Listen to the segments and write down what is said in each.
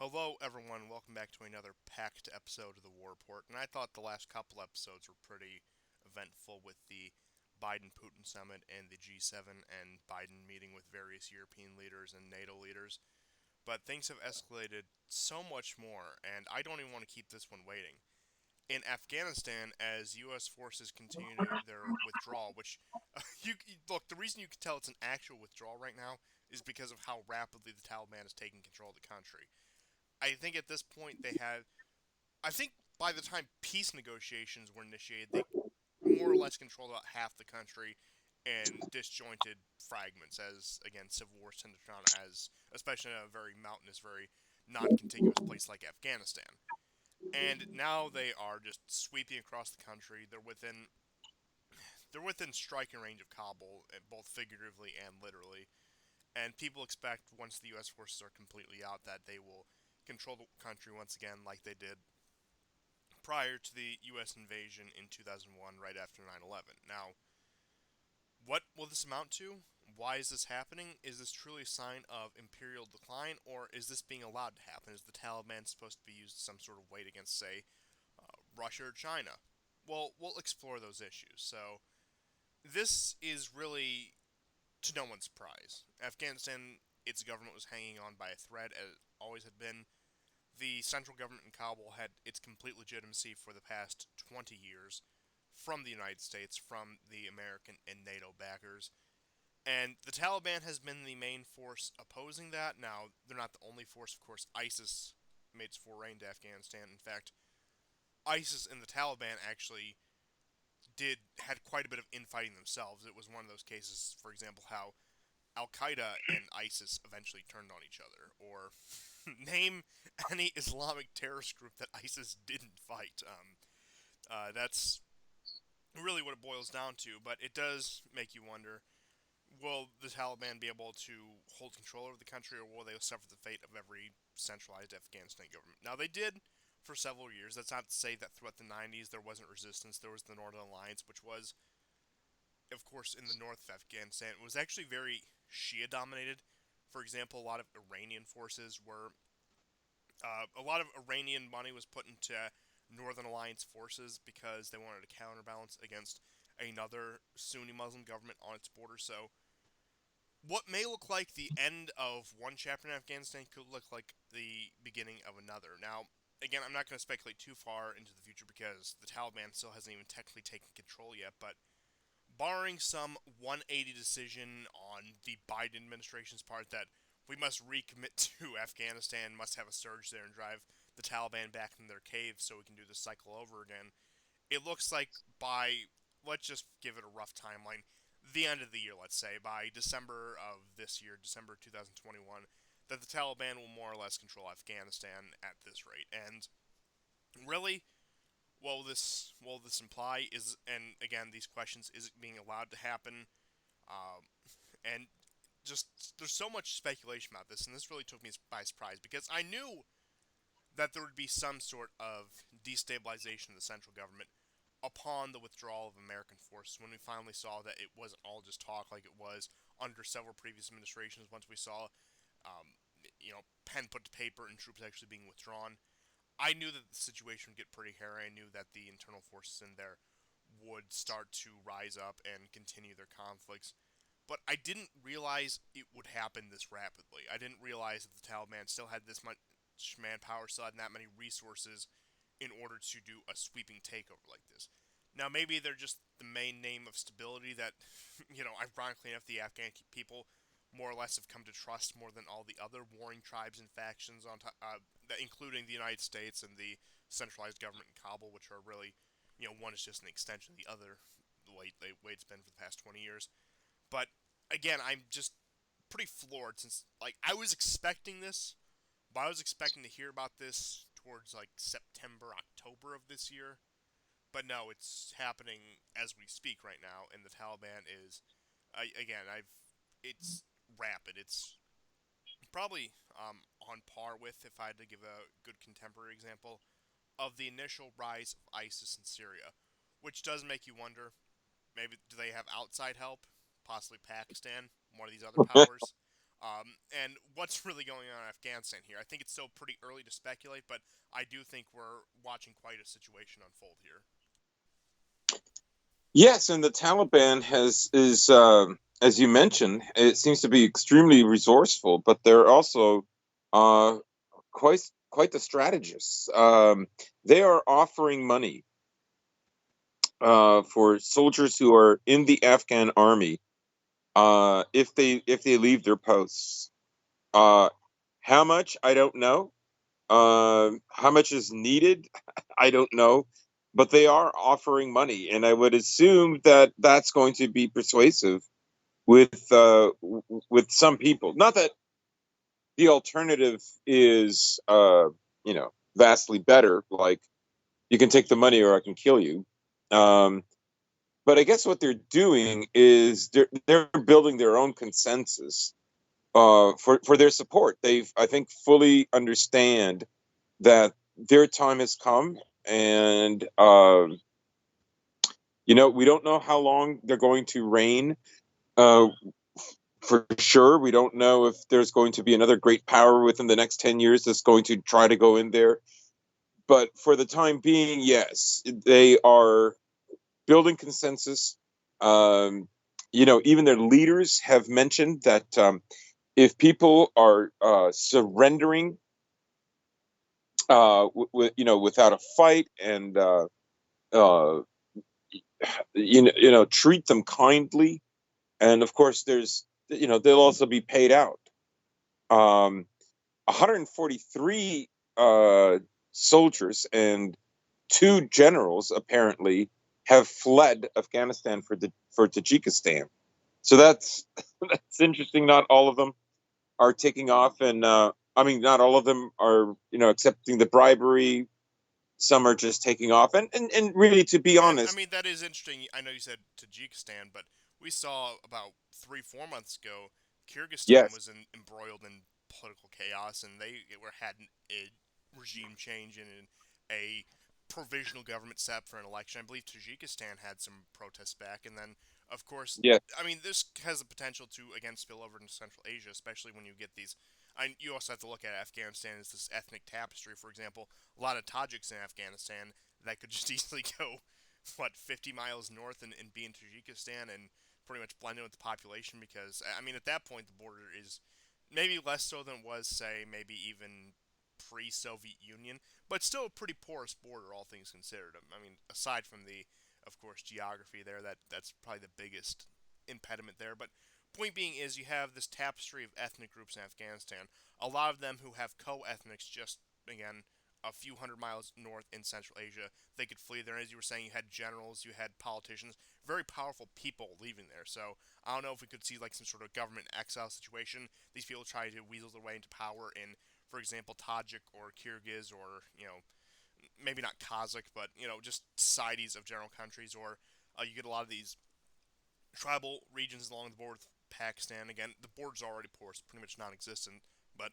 Hello, everyone. Welcome back to another packed episode of the War Report. And I thought the last couple episodes were pretty eventful with the Biden Putin summit and the G7 and Biden meeting with various European leaders and NATO leaders. But things have escalated so much more, and I don't even want to keep this one waiting. In Afghanistan, as U.S. forces continue their withdrawal, which look, the reason you can tell it's an actual withdrawal right now is because of how rapidly the Taliban is taking control of the country. I think at this point they had. I think by the time peace negotiations were initiated, they more or less controlled about half the country in disjointed fragments, as again civil wars tend to turn out as, especially in a very mountainous, very non-contiguous place like Afghanistan. And now they are just sweeping across the country. They're within striking range of Kabul, both figuratively and literally. And people expect once the U.S. forces are completely out that they will control the country once again, like they did prior to the U.S. invasion in 2001, right after 9/11. Now, what will this amount to? Why is this happening? Is this truly a sign of imperial decline, or is this being allowed to happen? Is the Taliban supposed to be used as some sort of weight against, say, Russia or China? Well, we'll explore those issues. So, this is really to no one's surprise. Afghanistan, its government was hanging on by a thread, as it always had been. The central government in Kabul had its complete legitimacy for the past 20 years from the United States, from the American and NATO backers. And the Taliban has been the main force opposing that. Now, they're not the only force, of course. ISIS made its foray into Afghanistan. In fact, ISIS and the Taliban actually had quite a bit of infighting themselves. It was one of those cases, for example, how Al Qaeda and ISIS eventually turned on each other, or name any Islamic terrorist group that ISIS didn't fight. That's really what it boils down to, but it does make you wonder, will the Taliban be able to hold control over the country, or will they suffer the fate of every centralized Afghanistan government? Now, they did for several years. That's not to say that throughout the 90s there wasn't resistance. There was the Northern Alliance, which was, of course, in the north of Afghanistan. It was actually very Shia dominated. For example, a lot of Iranian forces were a lot of Iranian money was put into Northern Alliance forces because they wanted to counterbalance against another Sunni Muslim government on its border. So, what may look like the end of one chapter in Afghanistan could look like the beginning of another. Now, again, I'm not going to speculate too far into the future because the Taliban still hasn't even technically taken control yet, but barring some 180 decision on the Biden administration's part that we must recommit to Afghanistan, must have a surge there and drive the Taliban back in their caves so we can do this cycle over again. It looks like by, let's just give it a rough timeline, the end of the year, let's say, by December of this year, December 2021, that the Taliban will more or less control Afghanistan at this rate. And really, what will this imply is, and again, these questions, is it being allowed to happen? Um, and just there's so much speculation about this, and this really took me by surprise because I knew that there would be some sort of destabilization of the central government upon the withdrawal of American forces. When we finally saw that it wasn't all just talk like it was under several previous administrations, once we saw, um, pen put to paper and troops actually being withdrawn, I knew that the situation would get pretty hairy. I knew that the internal forces in there would start to rise up and continue their conflicts. But I didn't realize it would happen this rapidly. I didn't realize that the Taliban still had this much manpower, still had that many resources in order to do a sweeping takeover like this. Now, maybe they're just the main name of stability that, ironically enough, the Afghan people more or less have come to trust more than all the other warring tribes and factions, including the United States and the centralized government in Kabul, which are really, one is just an extension of the other, the way it's been for the past 20 years. But again, I'm just pretty floored since, like, I was expecting this, but I was expecting to hear about this towards like September, October of this year. But no, it's happening as we speak right now, and the Taliban is, again, it's rapid. It's probably on par with, if I had to give a good contemporary example, of the initial rise of ISIS in Syria, which does make you wonder, maybe do they have outside help? Possibly Pakistan, one of these other powers. And what's really going on in Afghanistan here? I think it's still pretty early to speculate, but I do think we're watching quite a situation unfold here. Yes, and the Taliban has is as you mentioned, it seems to be extremely resourceful, but they're also uh, quite the strategists. They are offering money for soldiers who are in the Afghan army if they leave their posts. Uh, how much I don't know. How much is needed I don't know, but they are offering money, and I would assume that that's going to be persuasive with some people. Not that the alternative is vastly better, like you can take the money or I can kill you. Um, but I guess what they're doing is they're building their own consensus for their support. They've, I think, fully understand that their time has come, and we don't know how long they're going to reign. Uh, for sure, we don't know if there's going to be another great power within the next 10 years that's going to try to go in there. But for the time being, yes, they are building consensus. Um, even their leaders have mentioned that if people are surrendering, without a fight, and uh, treat them kindly, and of course, they'll also be paid out. 143 soldiers and two generals apparently have fled Afghanistan for Tajikistan. So that's that's interesting. Not all of them are taking off, and I mean, not all of them are accepting the bribery. Some are just taking off, and really, to be And I honest, mean that is interesting. I know you said Tajikistan, but we saw about 3 4 months ago Kyrgyzstan yes, was embroiled in political chaos, and they were had a regime change and a provisional government set up for an election. I believe Tajikistan had some protests back, and then of course, yes, I mean this has the potential to again spill over into Central Asia, especially when you get these. You also have to look at Afghanistan as this ethnic tapestry. For example, a lot of Tajiks in Afghanistan that could just easily go 50 miles north and be in Tajikistan and pretty much blend in with the population because I mean at that point the border is maybe less so than it was say maybe even pre-Soviet Union, but still a pretty porous border all things considered. I mean aside from the of course geography there that's probably the biggest impediment there, but point being is you have this tapestry of ethnic groups in Afghanistan, a lot of them who have co-ethnics just again a few hundred miles north in Central Asia. They could flee there. As you were saying, you had generals, you had politicians, very powerful people leaving there. So I don't know if we could see like some sort of government exile situation. These people try to weasel their way into power in, for example, Tajik or Kyrgyz or maybe not Kazakh, but just societies of general countries. Or you get a lot of these tribal regions along the border with Pakistan. Again, the border's already porous, pretty much non-existent, but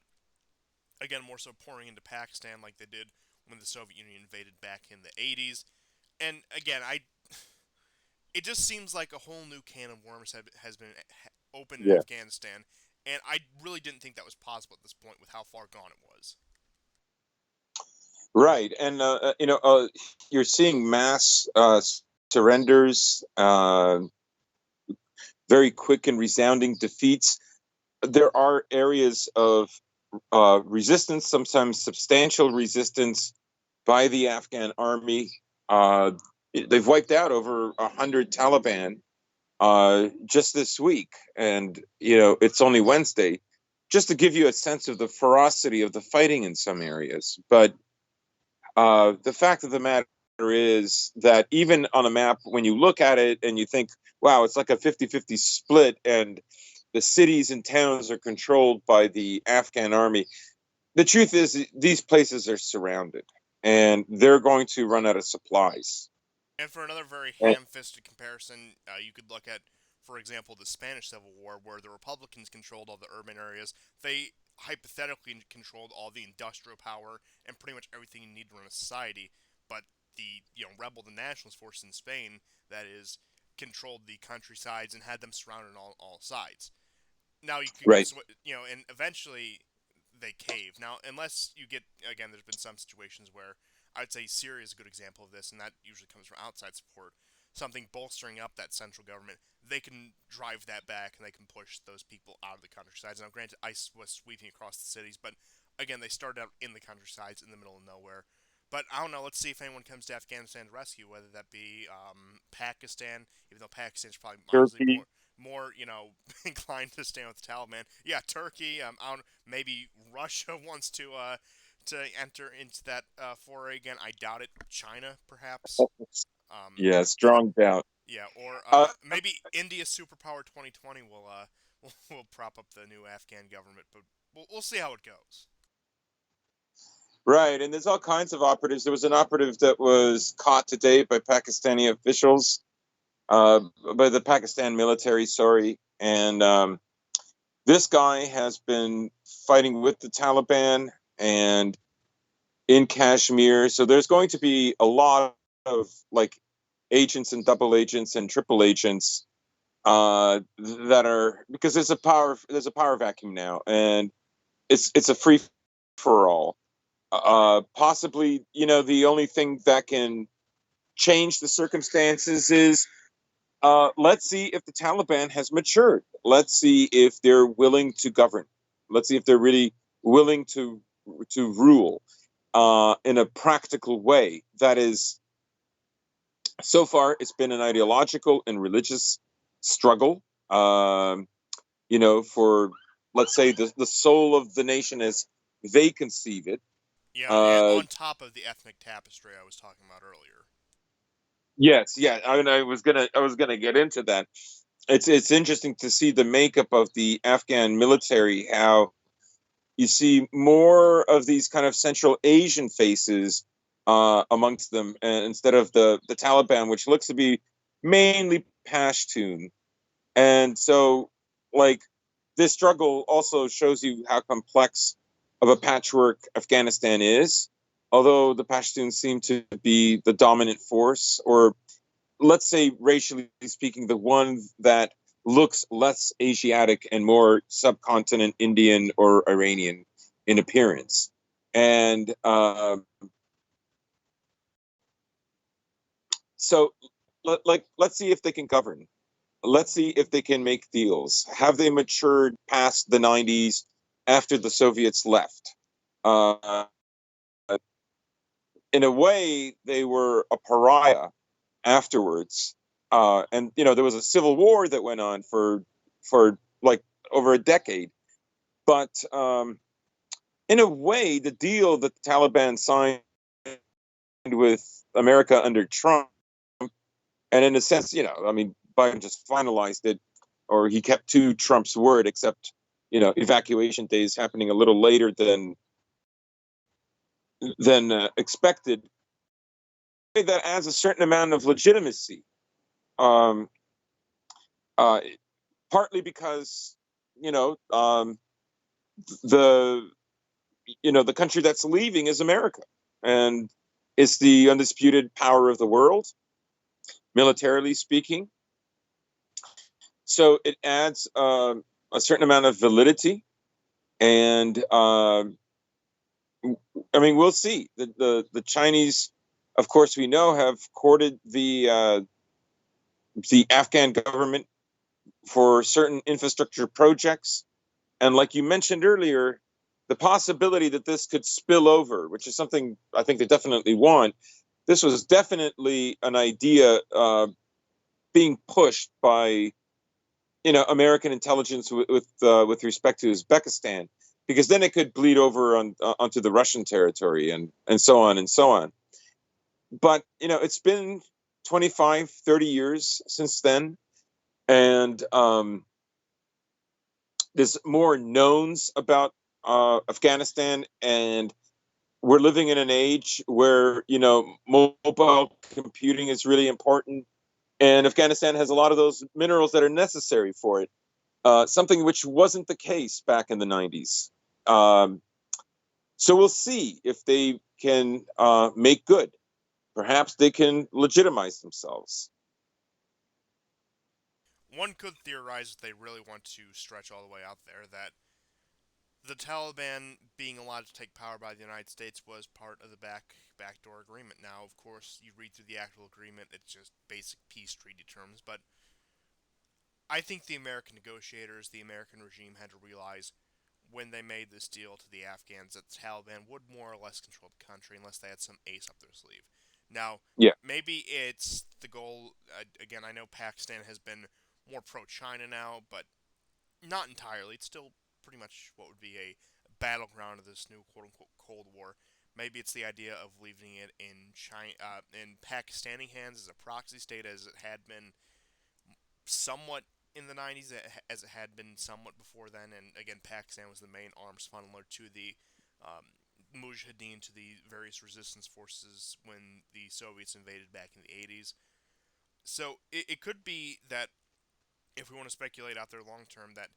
again, more so pouring into Pakistan like they did when the Soviet Union invaded back in the 80s. And again, it just seems like a whole new can of worms has been opened in yeah, Afghanistan, and I really didn't think that was possible at this point with how far gone it was. right. And you're seeing mass surrenders, very quick and resounding defeats. There are areas of resistance, sometimes substantial resistance by the Afghan army. Uh, they've wiped out over 100 Taliban just this week, and it's only Wednesday. Just to give you a sense of the ferocity of the fighting in some areas, but the fact of the matter is that even on a map, when you look at it and you think, wow, it's like a 50-50 split, and the cities and towns are controlled by the Afghan army, the truth is these places are surrounded and they're going to run out of supplies. And for another very And, ham-fisted comparison, you could look at, for example, the Spanish Civil War, where the Republicans controlled all the urban areas. They hypothetically controlled all the industrial power and pretty much everything you need to run a society. But the rebel, the nationalist force in Spain, that is, controlled the countrysides and had them surrounded on all sides. Now you could Right. and eventually they cave. Now, unless you get, again, there's been some situations where I'd say Syria is a good example of this, and that usually comes from outside support. Something bolstering up that central government, they can drive that back and they can push those people out of the countrysides. Now, granted, ICE was sweeping across the cities, but again, they started out in the countrysides in the middle of nowhere. But I don't know. Let's see if anyone comes to Afghanistan's rescue, whether that be Pakistan, even though Pakistan's probably honestly Turkey. more inclined to stand with the Taliban. Yeah, Turkey. I don't, maybe Russia wants to enter into that foray again. I doubt it. China, perhaps. Yeah, You know, strong doubt. yeah, or Uh, maybe India superpower 2020 will will prop up the new Afghan government, but we'll see how it goes. right, and there's all kinds of operatives. There was an operative that was caught today by Pakistani officials, uh, by the Pakistan military, sorry, and this guy has been fighting with the Taliban and in Kashmir. So there's going to be a lot of like agents and double agents and triple agents that are, because there's a power vacuum now, and it's a free for all. Possibly, the only thing that can change the circumstances is, let's see if the Taliban has matured. Let's see if they're willing to govern. Let's see if they're really willing to rule in a practical way. That is, so far, it's been an ideological and religious struggle. For, let's say, the soul of the nation as they conceive it. Yeah, Uh, on top of the ethnic tapestry I was talking about earlier. yes, yeah. I mean, I was gonna get into that. It's interesting to see the makeup of the Afghan military. How you see more of these kind of Central Asian faces amongst them, instead of the Taliban, which looks to be mainly Pashtun. And so, like, this struggle also shows you how complex of a patchwork Afghanistan is. Although the Pashtuns seem to be the dominant force, or let's say racially speaking, the one that looks less Asiatic and more subcontinent Indian or Iranian in appearance. And so, let's see if they can govern. Let's see if they can make deals. Have they matured past the 90s after the Soviets left? Uh, in a way, they were a pariah afterwards. And there was a civil war that went on for like over a decade. But in a way, the deal that the Taliban signed with America under Trump, and in a sense, I mean, Biden just finalized it, or he kept to Trump's word, except evacuation days happening a little later than expected. That adds a certain amount of legitimacy. Um, uh, Partly because you know the the country that's leaving is America, and it's the undisputed power of the world, militarily speaking. So it adds a certain amount of validity, and I mean, we'll see. The Chinese, of course, we know, have courted the Afghan government for certain infrastructure projects. And like you mentioned earlier, the possibility that this could spill over, which is something I think they definitely want. This was definitely an idea being pushed by American intelligence with respect to Uzbekistan, because then it could bleed over onto the Russian territory, and so on and so on. But it's been 25, 30 years since then, and there's more knowns about Afghanistan, and we're living in an age where mobile computing is really important, and Afghanistan has a lot of those minerals that are necessary for it. Something which wasn't the case back in the 90s. Um, so we'll see if they can make good. Perhaps they can legitimize themselves. one could theorize if they really want to stretch all the way out there that the Taliban being allowed to take power by the United States was part of the backdoor agreement. Now, of course, you read through the actual agreement; it's just basic peace treaty terms. But I think the American negotiators, the American regime, had to realize when they made this deal to the Afghans that the Taliban would more or less control the country unless they had some ace up their sleeve. Now, Yeah, maybe it's the goal. Again, I know Pakistan has been more pro-China now, but not entirely. It's still pretty much what would be a battleground of this new quote-unquote Cold War. Maybe it's the idea of leaving it in China, in Pakistani hands as a proxy state, as it had been somewhat in the 90s, as it had been somewhat before then. And again, Pakistan was the main arms funneler to the Mujahideen, to the various resistance forces when the Soviets invaded back in the 80s. So it could be that if we want to speculate out there long term, that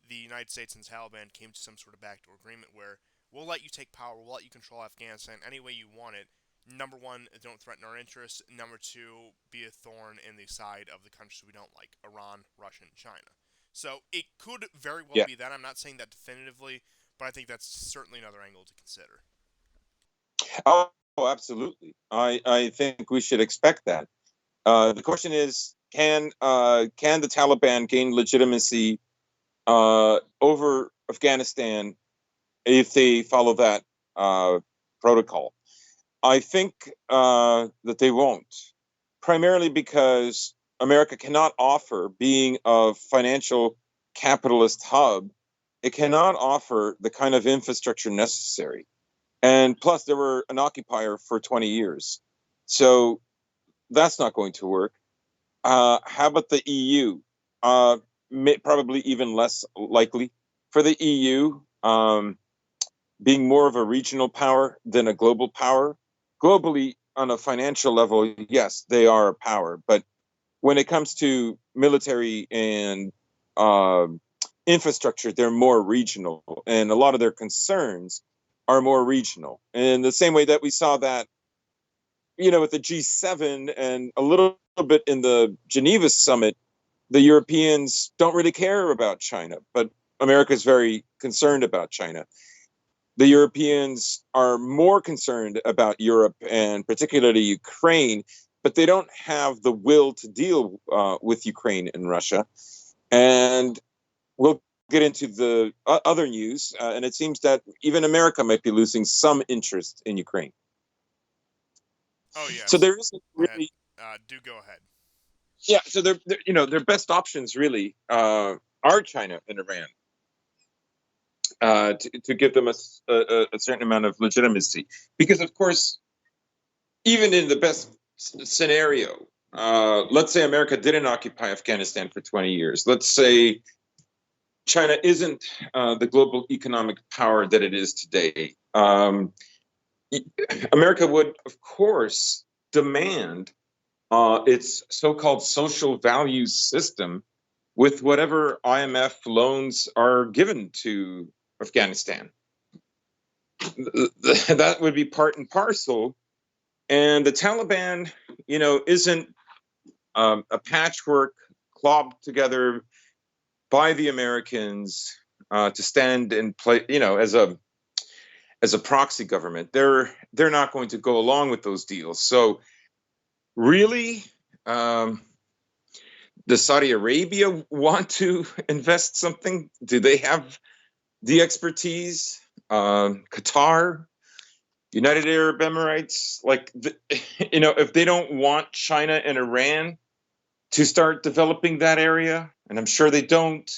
the United States and the Taliban came to some sort of backdoor agreement where we'll let you take power, we'll let you control Afghanistan any way you want it. Number one, don't threaten our interests. Number two, be a thorn in the side of the countries we don't like: Iran, Russia, and China. So it could very well yeah. be that. I'm not saying that definitively, but I think that's certainly another angle to consider. Oh, absolutely. I think we should expect that. The question is, can the Taliban gain legitimacy over Afghanistan if they follow that protocol? I think that they won't, primarily because America cannot offer, being a financial capitalist hub, it cannot offer the kind of infrastructure necessary. And plus, they were an occupier for 20 years. So that's not going to work. How about the EU? Probably even less likely for the EU, being more of a regional power than a global power. Globally, on a financial level, yes, they are a power. But when it comes to military and um, infrastructure, they're more regional. And a lot of their concerns are more regional. In the same way that we saw that, with the G7 and a little bit in the Geneva summit, the Europeans don't really care about China, but America is very concerned about China. The Europeans are more concerned about Europe and particularly Ukraine, but they don't have the will to deal with Ukraine and Russia. And we'll get into the other news, and it seems that even America might be losing some interest in Ukraine. Oh, So yes. there isn't Go ahead. really, Do go ahead. yeah. So their best options really are China and Iran, to give them a certain amount of legitimacy, because of course, even in the best scenario, let's say America didn't occupy Afghanistan for 20 years. Let's say China isn't the global economic power that it is today. America would, of course, demand its so-called social values system with whatever IMF loans are given to Afghanistan. That would be part and parcel. And the Taliban, isn't a patchwork clobbed together by the Americans to stand and play, as a proxy government. They're not going to go along with those deals. So really, um, does Saudi Arabia want to invest something? Do they have the expertise? Qatar, United Arab Emirates, if they don't want China and Iran to start developing that area, and I'm sure they don't,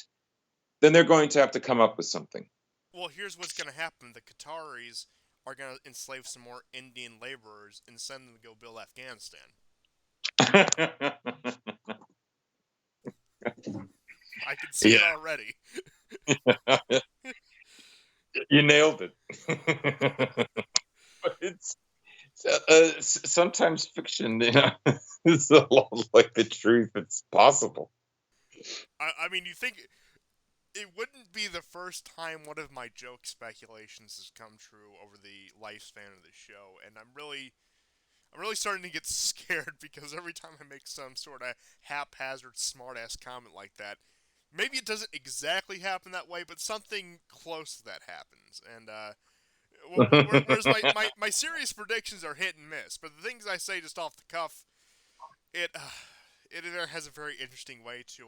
then they're going to have to come up with something. Well, here's what's going to happen: the Qataris are going to enslave some more Indian laborers and send them to go build Afghanistan. I can see Yeah, it already. you nailed it. But sometimes fiction, is a lot like the truth. It's possible. I mean, you think it wouldn't be the first time one of my joke speculations has come true over the lifespan of the show, and I'm really starting to get scared because every time I make some sort of haphazard, smartass comment like that, maybe it doesn't exactly happen that way, but something close to that happens. And whereas my serious predictions are hit and miss, but the things I say just off the cuff, it it either has a very interesting way to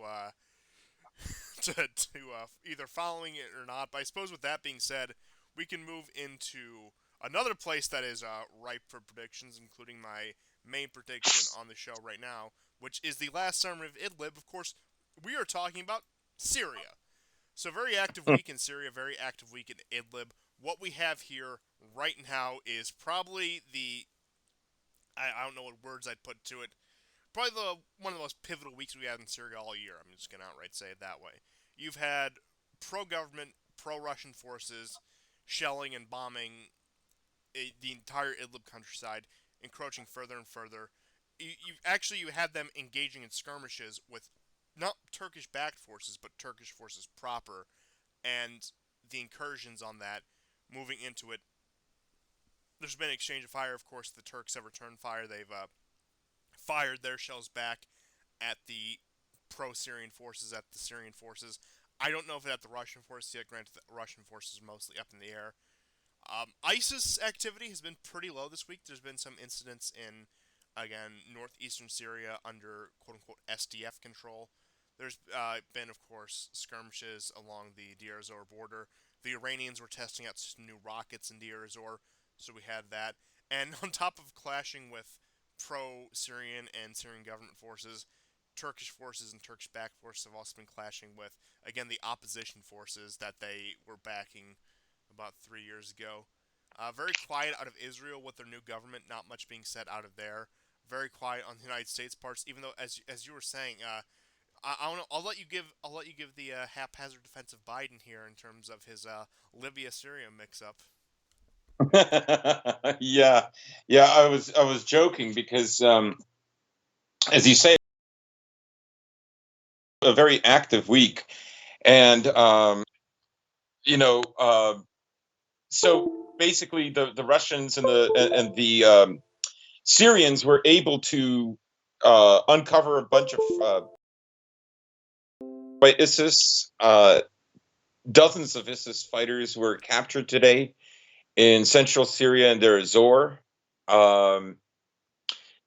either following it or not. But I suppose with that being said, we can move into another place that is ripe for predictions, including my main prediction on the show right now, which is the last summer of Idlib. Of course, we are talking about Syria. So very active week in Syria, very active week in Idlib. What we have here right now is probably I don't know what words I'd put to it. Probably one of the most pivotal weeks we had in Syria all year. I'm just gonna outright say it that way. You've had pro-government, pro-Russian forces shelling and bombing the entire Idlib countryside, encroaching further and further. You had them engaging in skirmishes with not Turkish-backed forces, but Turkish forces proper, and the incursions on that, moving into it. There's been exchange of fire. Of course, the Turks have returned fire. They've fired their shells back at the pro-Syrian forces, at the Syrian forces. I don't know if it's at the Russian forces yet. Granted, the Russian forces are mostly up in the air. ISIS activity has been pretty low this week. There's been some incidents in, again, northeastern Syria under quote-unquote SDF control. There's been, of course, skirmishes along the Deir ez-Zor border. The Iranians were testing out some new rockets in Deir ez-Zor, so we had that. And on top of clashing with pro-Syrian and Syrian government forces, Turkish forces and Turkish-backed forces have also been clashing with, again, the opposition forces that they were backing about 3 years ago. Very quiet out of Israel with their new government. Not much being said out of there. Very quiet on the United States parts. Even though, as you were saying, I don't know. I'll let you give the haphazard defense of Biden here in terms of his Libya Syria mix up. Yeah, yeah. I was joking because, as you say, a very active week, and you know, so basically, the Russians and the Syrians were able to uncover a bunch of by ISIS. Dozens of ISIS fighters were captured today in central Syria and Deir ez-Zor. Um,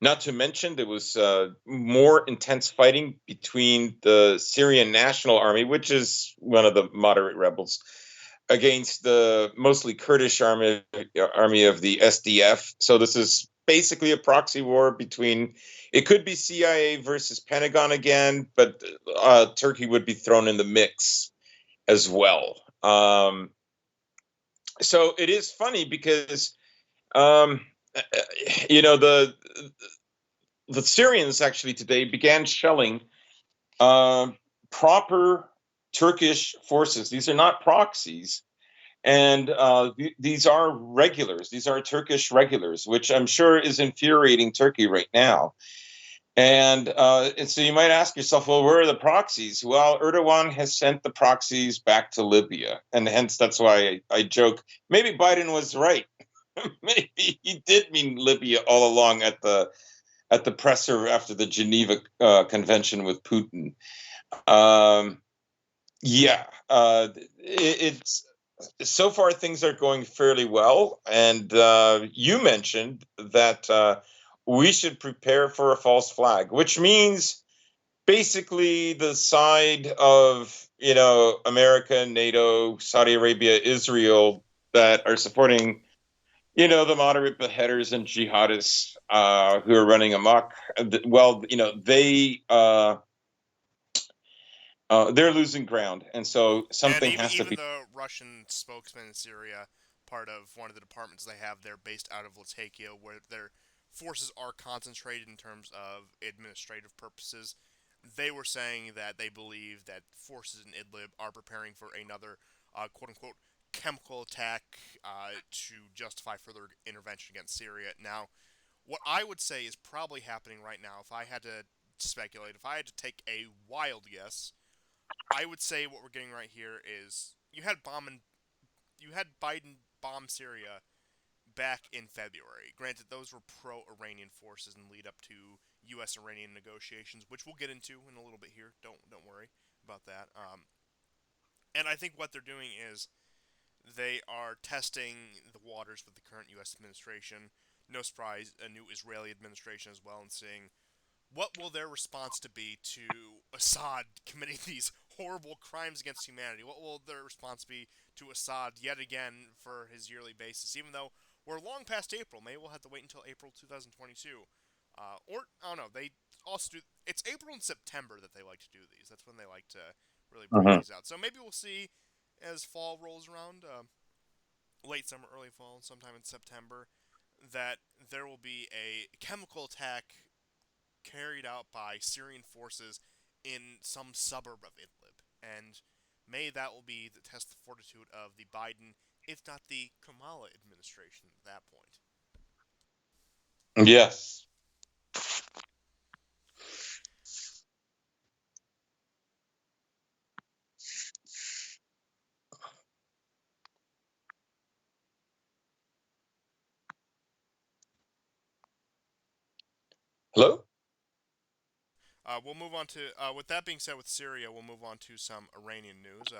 Not to mention, there was more intense fighting between the Syrian National Army, which is one of the moderate rebels, against the mostly Kurdish army of the SDF. So this is basically a proxy war between. It could be CIA versus Pentagon again, but Turkey would be thrown in the mix as well. So it is funny because um, you know the Syrians actually today began shelling uh, proper Turkish forces. These are not proxies, and these are regulars. These are Turkish regulars, which I'm sure is infuriating Turkey right now. And so you might ask yourself, well, where are the proxies? Well, Erdogan has sent the proxies back to Libya, and hence that's why I joke. Maybe Biden was right. Maybe he did mean Libya all along at the presser after the Geneva Convention with Putin. Um, yeah, it's so far things are going fairly well, and you mentioned that we should prepare for a false flag, which means basically the side of America, NATO, Saudi Arabia, Israel that are supporting the moderate beheaders and jihadists who are running amok. Well, they're losing ground, and so And something has to even be. the Russian spokesman in Syria, part of one of the departments they have there, based out of Latakia, where their forces are concentrated in terms of administrative purposes, they were saying that they believe that forces in Idlib are preparing for another quote unquote chemical attack to justify further intervention against Syria. Now, what I would say is probably happening right now, if I had to speculate, if I had to take a wild guess, I would say what we're getting right here is you had Biden bomb Syria back in February. Granted, those were pro-Iranian forces and lead up to U.S.-Iranian negotiations, which we'll get into in a little bit here. Don't worry about that. And I think what they're doing is they are testing the waters with the current U.S. administration. No surprise, a new Israeli administration as well, and seeing what will their response to be to Assad committing these horrible crimes against humanity? What will their response be to Assad yet again for his yearly basis? Even though we're long past April, maybe we'll have to wait until April 2022. Or I don't know. They also do. It's April and September that they like to do these. That's when they like to really break Mhm. these out. So maybe we'll see as fall rolls around, late summer, early fall, sometime in September, that there will be a chemical attack carried out by Syrian forces in some suburb of Idlib. And may that will be the test of fortitude of the Biden, if not the Kamala administration at that point. Yes. Hello? We'll move on to, with that being said, with Syria, we'll move on to some Iranian news.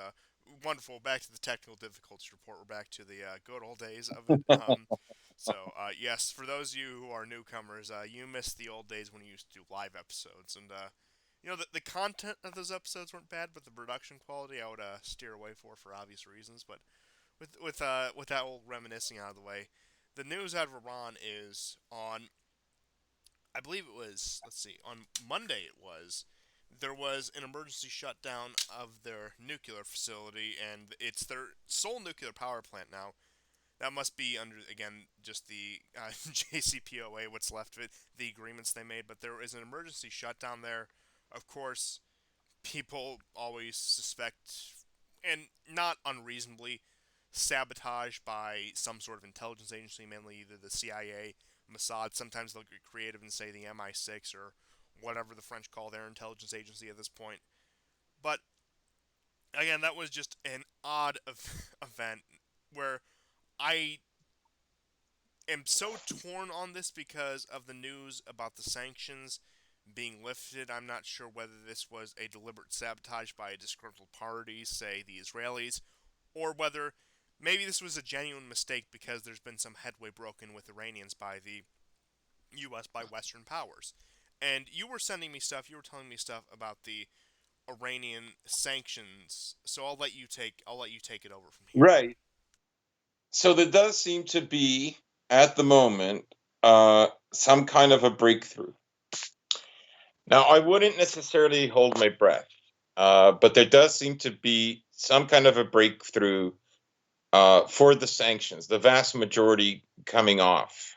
Wonderful. Back to the technical difficulties report. We're back to the good old days of it. Yes, for those of you who are newcomers, you missed the old days when we used to do live episodes. And, the content of those episodes weren't bad, but the production quality I would steer away for obvious reasons. But with that old reminiscing out of the way, the news out of Iran is on, I believe it was, let's see, on Monday it was, there was an emergency shutdown of their nuclear facility, and it's their sole nuclear power plant now. That must be under, again, just the JCPOA, what's left of it, the agreements they made, but there is an emergency shutdown there. Of course, people always suspect, and not unreasonably, sabotage by some sort of intelligence agency, mainly either the CIA, Mossad. Sometimes they'll get creative and say the MI6 or whatever the French call their intelligence agency at this point. But again, that was just an odd event where I am so torn on this because of the news about the sanctions being lifted. I'm not sure whether this was a deliberate sabotage by a disgruntled party, say the Israelis, or whether maybe this was a genuine mistake because there's been some headway broken with Iranians by the U.S. by Western powers. And you were sending me stuff. You were telling me stuff about the Iranian sanctions. So I'll let you take it over from here. Right. So there does seem to be, at the moment, some kind of a breakthrough. Now, I wouldn't necessarily hold my breath, but there does seem to be some kind of a breakthrough for the sanctions, the vast majority coming off.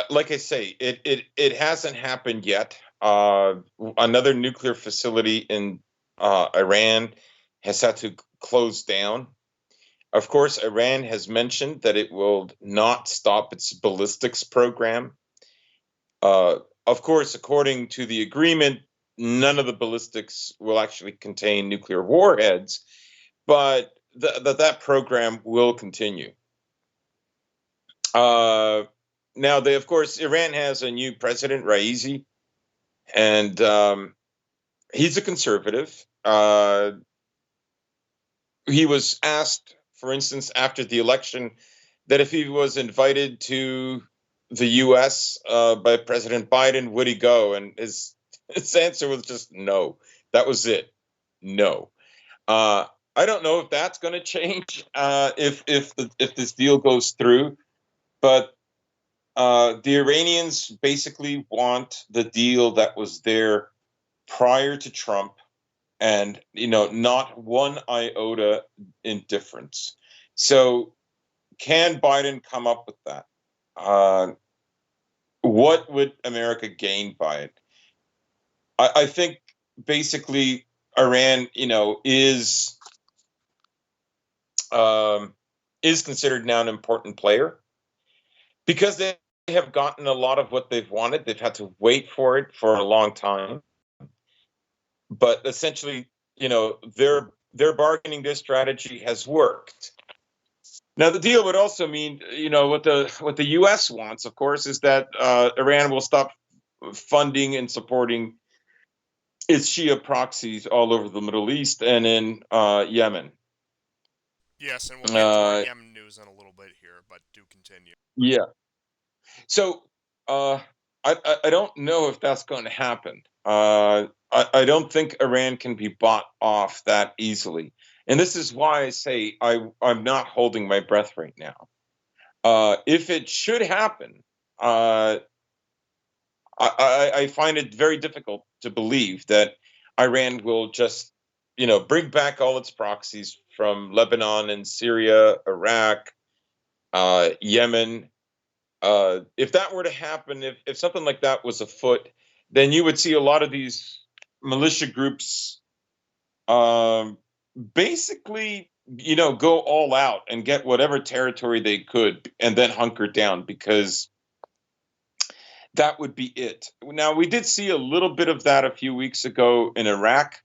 Like I say, it hasn't happened yet. Another nuclear facility in Iran has had to close down. Of course, Iran has mentioned that it will not stop its ballistics program. Of course, according to the agreement, none of the ballistics will actually contain nuclear warheads, but that program will continue. Uh, Now, of course, Iran has a new president, Raisi, and he's a conservative. He was asked, for instance, after the election, that if he was invited to the U.S. By President Biden, would he go? And his answer was just no. That was it. No. Uh, I don't know if that's going to change if this deal goes through, but the Iranians basically want the deal that was there prior to Trump, and not one iota indifference. So, can Biden come up with that? Uh, what would America gain by it? I think basically Iran, um, is considered now an important player because they have gotten a lot of what they've wanted. They've had to wait for it for a long time, but essentially, their their bargaining this strategy has worked. Now, the deal would also mean, what the U.S. wants, of course, is that Iran will stop funding and supporting its Shia proxies all over the Middle East and in Yemen. Yes, and we'll get into our Uh, Yemen news in a little bit here, but do continue. yeah. So uh, I don't know if that's going to happen. I don't think Iran can be bought off that easily. And this is why I say I'm not holding my breath right now. If it should happen, uh, I find it very difficult to believe that Iran will just, bring back all its proxies from Lebanon and Syria, Iraq, Yemen. If that were to happen, if something like that was afoot, then you would see a lot of these militia groups um, basically, go all out and get whatever territory they could and then hunker down because that would be it. Now, we did see a little bit of that a few weeks ago in Iraq,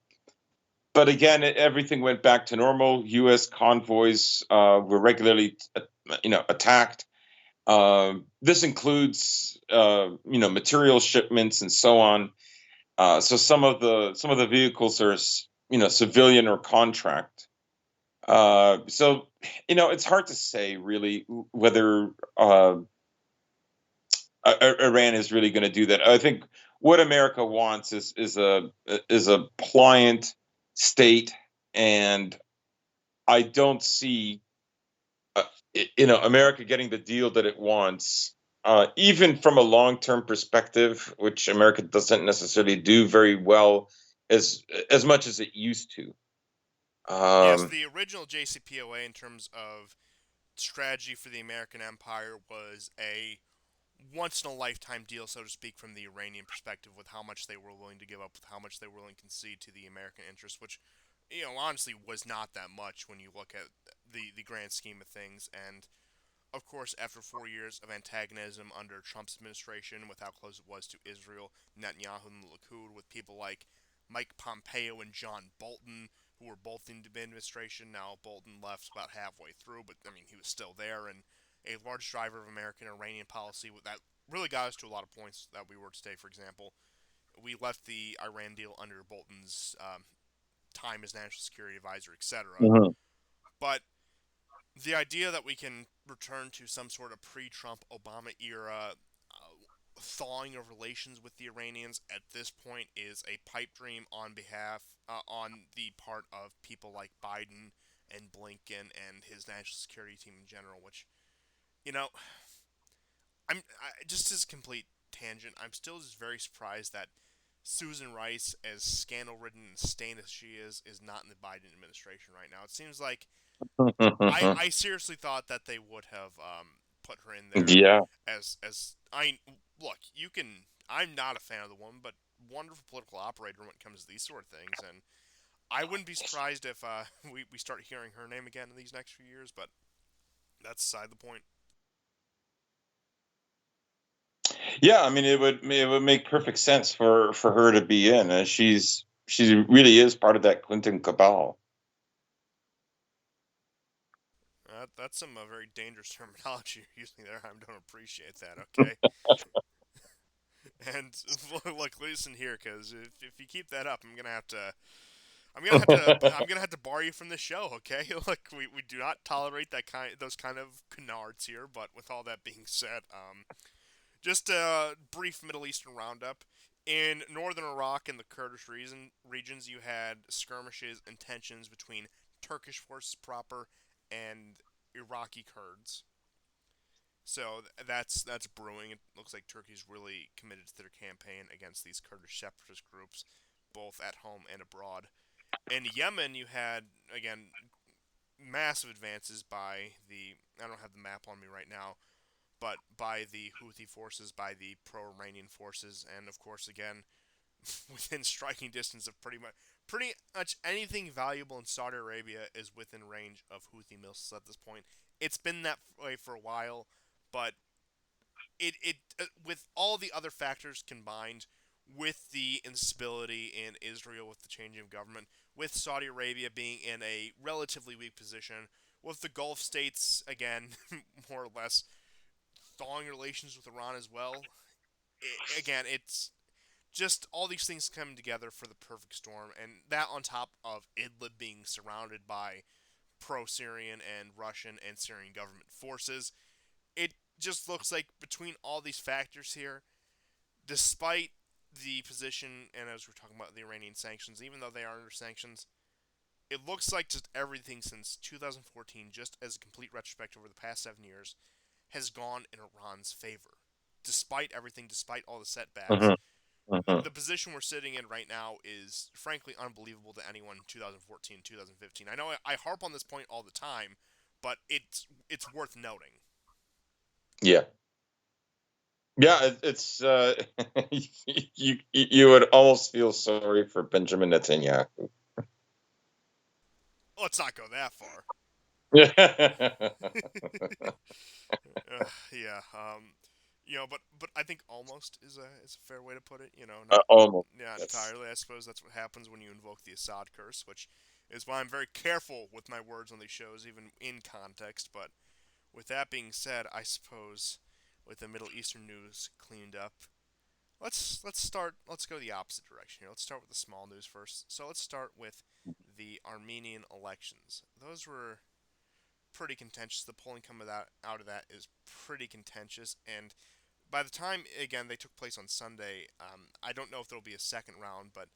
but again, everything went back to normal. U.S. convoys were regularly, attacked. This includes, material shipments and so on. So some of the vehicles are, civilian or contract. So, it's hard to say really whether Iran is really going to do that. I think what America wants is a pliant state, and I don't see America getting the deal that it wants, even from a long term perspective, which America doesn't necessarily do very well as much as it used to. Yes, Um, the original JCPOA, in terms of strategy for the American empire, was a once in a lifetime deal, so to speak, from the Iranian perspective, with how much they were willing to give up, with how much they were willing to concede to the American interest, which, honestly was not that much when you look at the grand scheme of things. And of course, after 4 years of antagonism under Trump's administration, with how close it was to Israel, Netanyahu and the Likud, with people like Mike Pompeo and John Bolton, who were both in the administration. Now, Bolton left about halfway through, but I mean, he was still there, and a large driver of American Iranian policy that really got us to a lot of points that we were today. For example, we left the Iran deal under Bolton's time as national security advisor, etc. Mhm. But the idea that we can return to some sort of pre-Trump Obama era thawing of relations with the Iranians at this point is a pipe dream on the part of people like Biden and Blinken and his national security team in general. Which, you know, just as a complete tangent, I'm still just very surprised that Susan Rice, as scandal-ridden and stained as she is not in the Biden administration right now. It seems like I seriously thought that they would have put her in there Yeah. as I look. You can. I'm not a fan of the woman, but wonderful political operator when it comes to these sort of things, and I wouldn't be surprised if we start hearing her name again in these next few years. But that's aside the point. Yeah, I mean, it would make perfect sense for her to be in. She really is part of that Clinton cabal. That's some very dangerous terminology you're using there. I don't appreciate that. Okay, and look, listen here, because if you keep that up, I'm gonna have to bar you from the show, okay? Look, we do not tolerate those kind of canards here. But with all that being said, just a brief Middle Eastern roundup. In northern Iraq and the Kurdish regions, you had skirmishes and tensions between Turkish forces proper and Iraqi Kurds. So that's brewing. It looks like Turkey's really committed to their campaign against these Kurdish separatist groups, both at home and abroad. In Yemen, you had, again, massive advances by I don't have the map on me right now, but by the Houthi forces, by the pro-Iranian forces, and of course, again, within striking distance of pretty much anything valuable in Saudi Arabia is within range of Houthi missiles at this point. It's been that way for a while, but with all the other factors combined, with the instability in Israel, with the changing of government, with Saudi Arabia being in a relatively weak position, with the Gulf states, again, more or less thawing relations with Iran as well. Again, it's just all these things coming together for the perfect storm, and that on top of Idlib being surrounded by pro Syrian and Russian and Syrian government forces, it just looks like between all these factors here, despite the position, and as we're talking about the Iranian sanctions, even though they are under sanctions, it looks like just everything since 2014, just as a complete retrospective over the past 7 years, has gone in Iran's favor. Despite everything, despite all the setbacks, Mhm, mhm. the position we're sitting in right now is frankly unbelievable to anyone in 2014, 2015. I know I harp on this point all the time, but it's worth noting. Yeah. Yeah, it's you would almost feel sorry for Benjamin Netanyahu. Let's not go that far. Yeah. Yeah, but I think almost is a fair way to put it. Not Almost. not Yes. entirely. I suppose that's what happens when you invoke the Assad curse, which is why I'm very careful with my words on these shows, even in context. But with that being said, I suppose with the Middle Eastern news cleaned up, let's start. Let's go the opposite direction here. Let's start with the small news first. So let's start with the Armenian elections. Those were pretty contentious. The polling coming out of that is pretty contentious, and by the time again they took place on Sunday, I don't know if there'll be a second round, but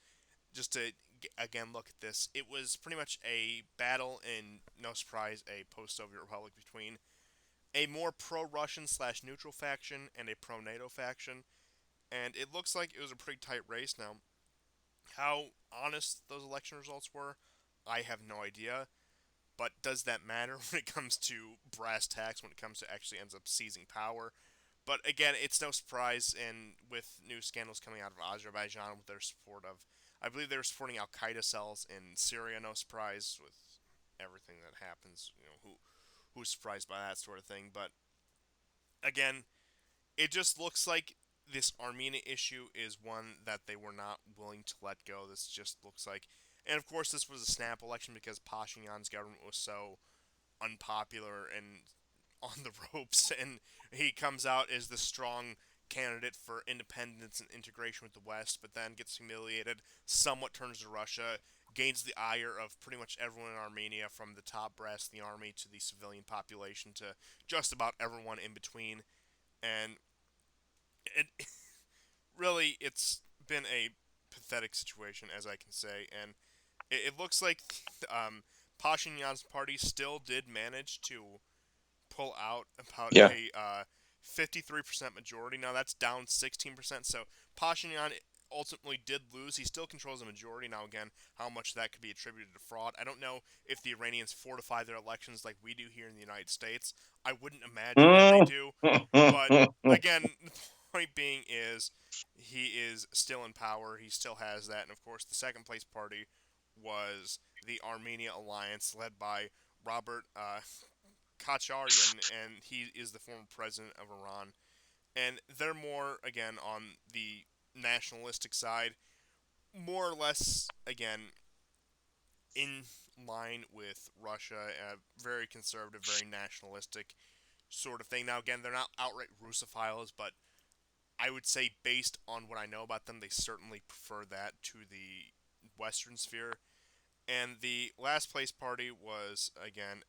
just to again look at this, it was pretty much a battle in no surprise a post-Soviet republic between a more pro-Russian slash neutral faction and a pro-NATO faction, and it looks like it was a pretty tight race. Now, how honest those election results were, I have no idea. But does that matter when it comes to brass tacks, when it comes to actually ends up seizing power? But again, it's no surprise, and with new scandals coming out of Azerbaijan with their support of, I believe they were supporting Al Qaeda cells in Syria. No surprise with everything that happens. Who's surprised by that sort of thing? But again, it just looks like this Armenia issue is one that they were not willing to let go. This just looks like, and of course, this was a snap election because Pashinyan's government was so unpopular and on the ropes, and he comes out as the strong candidate for independence and integration with the West, but then gets humiliated, somewhat turns to Russia, gains the ire of pretty much everyone in Armenia, from the top brass of the army to the civilian population to just about everyone in between. And it really, it's been a pathetic situation, as I can say, and it looks like Pashinyan's party still did manage to pull out about Yeah. a 53% majority. Now that's down 16%. So Pashinyan ultimately did lose. He still controls the majority. Now again, how much that could be attributed to fraud, I don't know if the Iranians fortify their elections like we do here in the United States. I wouldn't imagine that they Mm. do. But again, the point being is he is still in power. He still has that. And of course, the second place party was the Armenia Alliance, led by Robert Kacharyan, and he is the former president of Iran. And they're more, again, on the nationalistic side, more or less, again, in line with Russia, very conservative, very nationalistic sort of thing. Now, again, they're not outright Russophiles, but I would say, based on what I know about them, they certainly prefer that to the Western sphere. And the last place party was, again,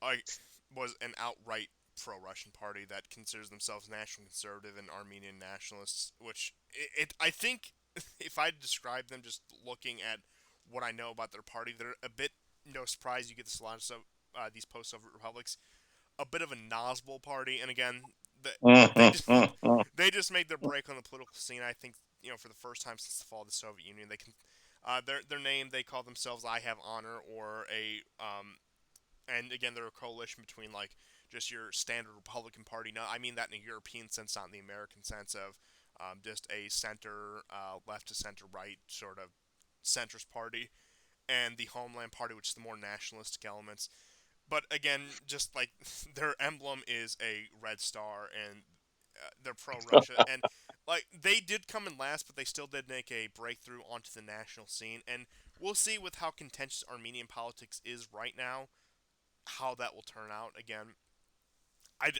I was an outright pro-Russian party that considers themselves national conservative and Armenian nationalists. Which I think, if I describe them just looking at what I know about their party, they're a bit, no surprise. You get this a lot of these post-Soviet republics, a bit of a Nazbol party, and again, the, they just they just made their break on the political scene. I think for the first time since the fall of the Soviet Union, they can. Their name, they call themselves "I Have Honor," or a and again they're a coalition between like just your standard Republican Party. No, I mean that in a European sense, not in the American sense of just a center left to center right sort of centrist party, and the Homeland Party, which is the more nationalistic elements. But again, just like their emblem is a red star, and they're pro Russia, and like they did come in last, but they still did make a breakthrough onto the national scene. And we'll see with how contentious Armenian politics is right now, how that will turn out. Again, I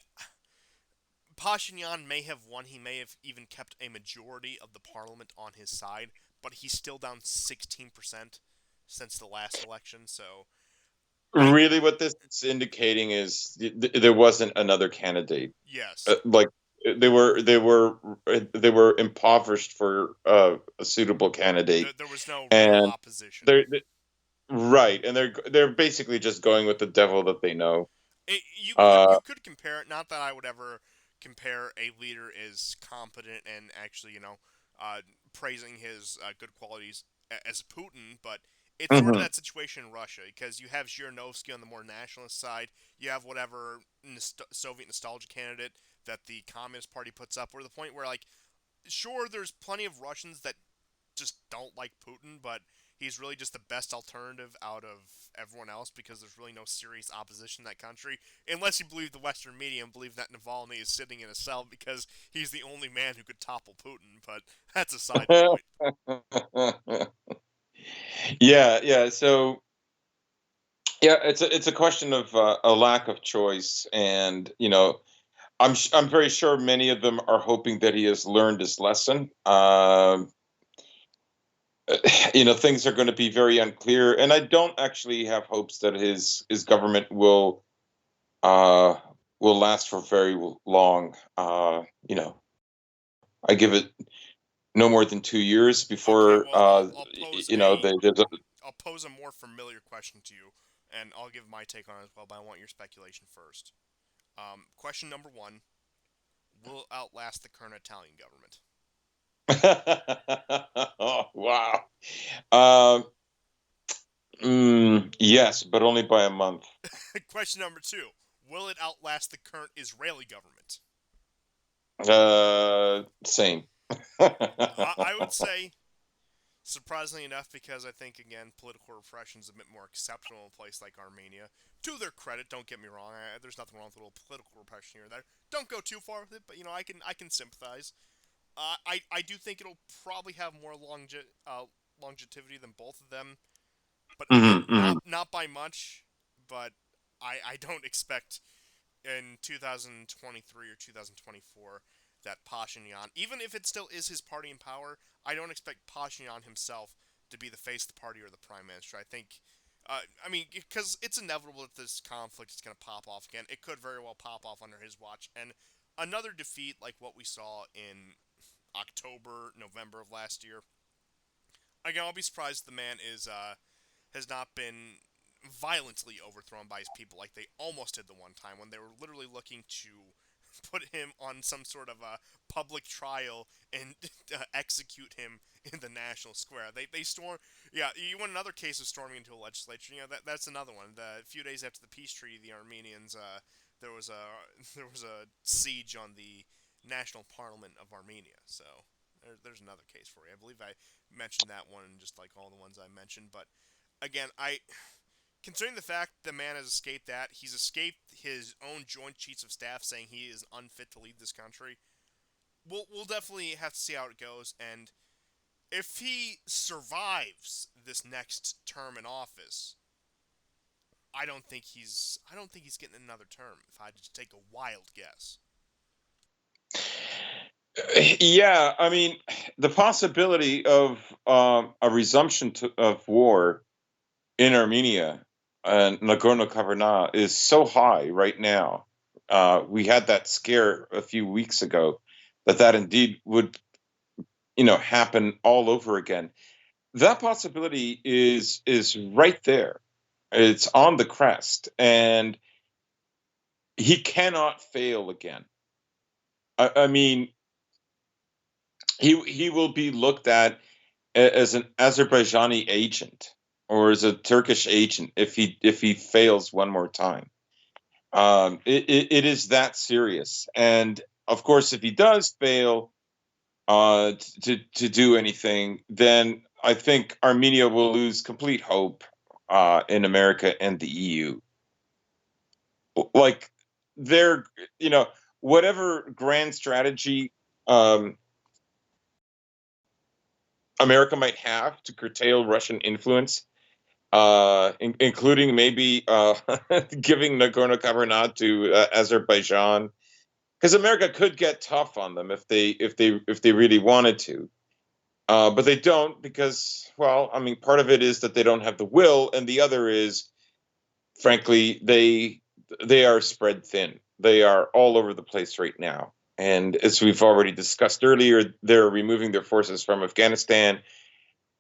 Pashinyan may have won. He may have even kept a majority of the parliament on his side, but he's still down 16% since the last election. So I Really, what this is indicating is there wasn't another candidate. yes, Like they were impoverished for a suitable candidate, there was no real and opposition. they're right, and they're basically just going with the devil that they know. You could Uh, compare it. Not that I would ever compare a leader as competent and actually uh, praising his good qualities as Putin, but it's sort of mhm. that situation in Russia because you have Zhirinovsky on the more nationalist side. You have whatever Soviet nostalgia candidate that the Communist Party puts up. We're the point where like sure there's plenty of Russians that just don't like Putin, but he's really just the best alternative out of everyone else because there's really no serious opposition in that country. Unless you believe the Western media and believe that Navalny is sitting in a cell because he's the only man who could topple Putin, but that's a side point. Yeah, yeah. So yeah, it's a question of a lack of choice, and I'm very sure many of them are hoping that he has learned his lesson. Things are going to be very unclear, and I don't actually have hopes that his government uh, will last for very long. I give it no more than 2 years Okay, before well there's a. I'll pose a more familiar question to you, and I'll give my take on it as well. But I want your speculation first. Question number one: will it outlast the current Italian government? Oh, wow. Um, yes, but only by a month. Question number two: will it outlast the current Israeli government? Same. I would say, surprisingly enough, because I think, again, political repression is a bit more exceptional in a place like Armenia. To their credit, don't get me wrong, there's nothing wrong with a little political repression here or there. Don't go too far with it, but, I can sympathize. I do think it'll probably have more longevity than both of them. But again, Hmm, hmm. not by much, but I don't expect in 2023 or 2024 that Pashinyan, even if it still is his party in power, I don't expect Pashinyan himself to be the face of the party or the prime minister. I think, I mean, because it's inevitable that this conflict is going to pop off again. It could very well pop off under his watch, and another defeat like what we saw in October, November of last year. Again, I'll be surprised if the man has not been violently overthrown by his people like they almost did the one time when they were literally looking to put him on some sort of a public trial and execute him in the national square. They storm. Yeah, you want another case of storming into a legislature? That's another one. A few days after the peace treaty, the Armenians there was a there was a siege on the national parliament of Armenia. So there's another case for you. I believe I mentioned that one just like all the ones I mentioned, but again, considering the fact the man has escaped that, he's escaped his own Joint Chiefs of Staff saying he is unfit to lead this country. We'll definitely have to see how it goes, and if he survives this next term in office, I don't think he's getting another term. If I had to take a wild guess. Yeah, I mean, the possibility of a resumption of war in Armenia and Nagorno-Karabakh is so high right now. We had that scare a few weeks ago that indeed would, happen all over again. That possibility is right there. It's on the crest, and he cannot fail again. I mean, he will be looked at as an Azerbaijani agent or as a Turkish agent if he fails one more time. It is that serious, and of course, if he does fail to do anything, then I think Armenia will lose complete hope in America and the EU. Like they're, you know, whatever grand strategy um, America might have to curtail Russian influence, including maybe giving Nagorno-Karabakh to Azerbaijan, because America could get tough on them if they really wanted to. But they don't because, well, I mean, part of it is that they don't have the will, and the other is, frankly, they are spread thin. They are all over the place right now. And as we've already discussed earlier, they're removing their forces from Afghanistan.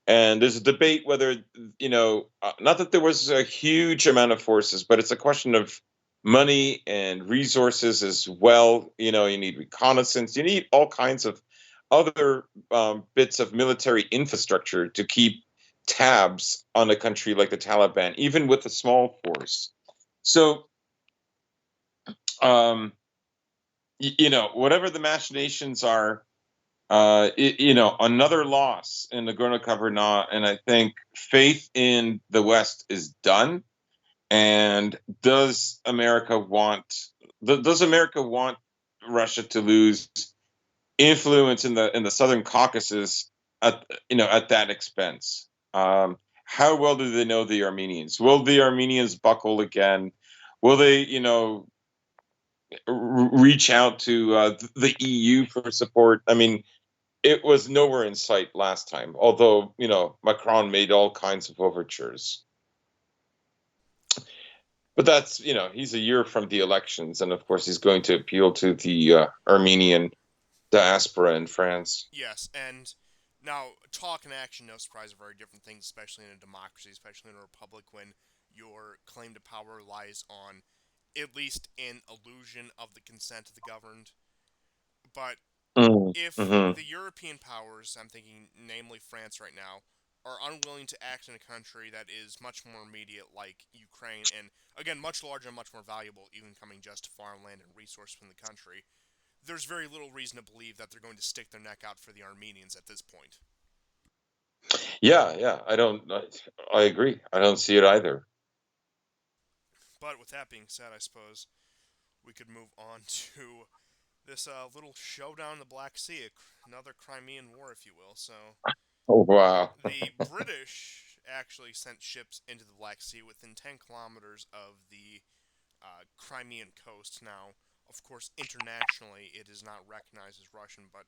And there's a debate whether, not that there was a huge amount of forces, but it's a question of money and resources as well. You need reconnaissance, you need all kinds of other bits of military infrastructure to keep tabs on a country like the Taliban, even with a small force. So, um, whatever the machinations are, another loss in Nagorno-Karabakh, and I think faith in the West is done. And does America want Russia to lose influence in the Southern Caucasus at that expense? How well do they know the Armenians? Will the Armenians buckle again? Will they, reach out to the EU for support? I mean, it was nowhere in sight last time, although, Macron made all kinds of overtures. But that's, he's a year from the elections, and of course, he's going to appeal to the Armenian diaspora in France. Yes, and now talk and action, no surprise, are very different things, especially in a democracy, especially in a republic, when your claim to power lies on at least an illusion of the consent of the governed. But if Mm-hmm. the European powers, I'm thinking namely France right now, are unwilling to act in a country that is much more immediate, like Ukraine, and again, much larger and much more valuable, even coming just to farmland and resource from the country, there's very little reason to believe that they're going to stick their neck out for the Armenians at this point. Yeah, yeah, I agree. I don't see it either. But with that being said, I suppose we could move on to this little showdown in the Black Sea, another Crimean War, if you will. So, Oh, wow. the British actually sent ships into the Black Sea within 10 kilometers of the Crimean coast. Now, of course, internationally, it is not recognized as Russian, but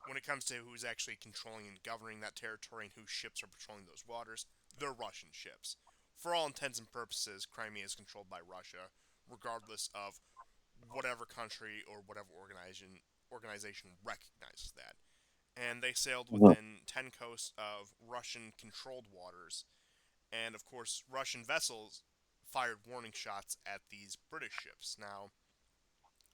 when it comes to who's actually controlling and governing that territory and whose ships are patrolling those waters, they're Russian ships. For all intents and purposes, Crimea is controlled by Russia, regardless of whatever country or whatever organization recognizes that. And they sailed Mhm. within 10 coasts of Russian controlled waters. And of course, Russian vessels fired warning shots at these British ships. Now,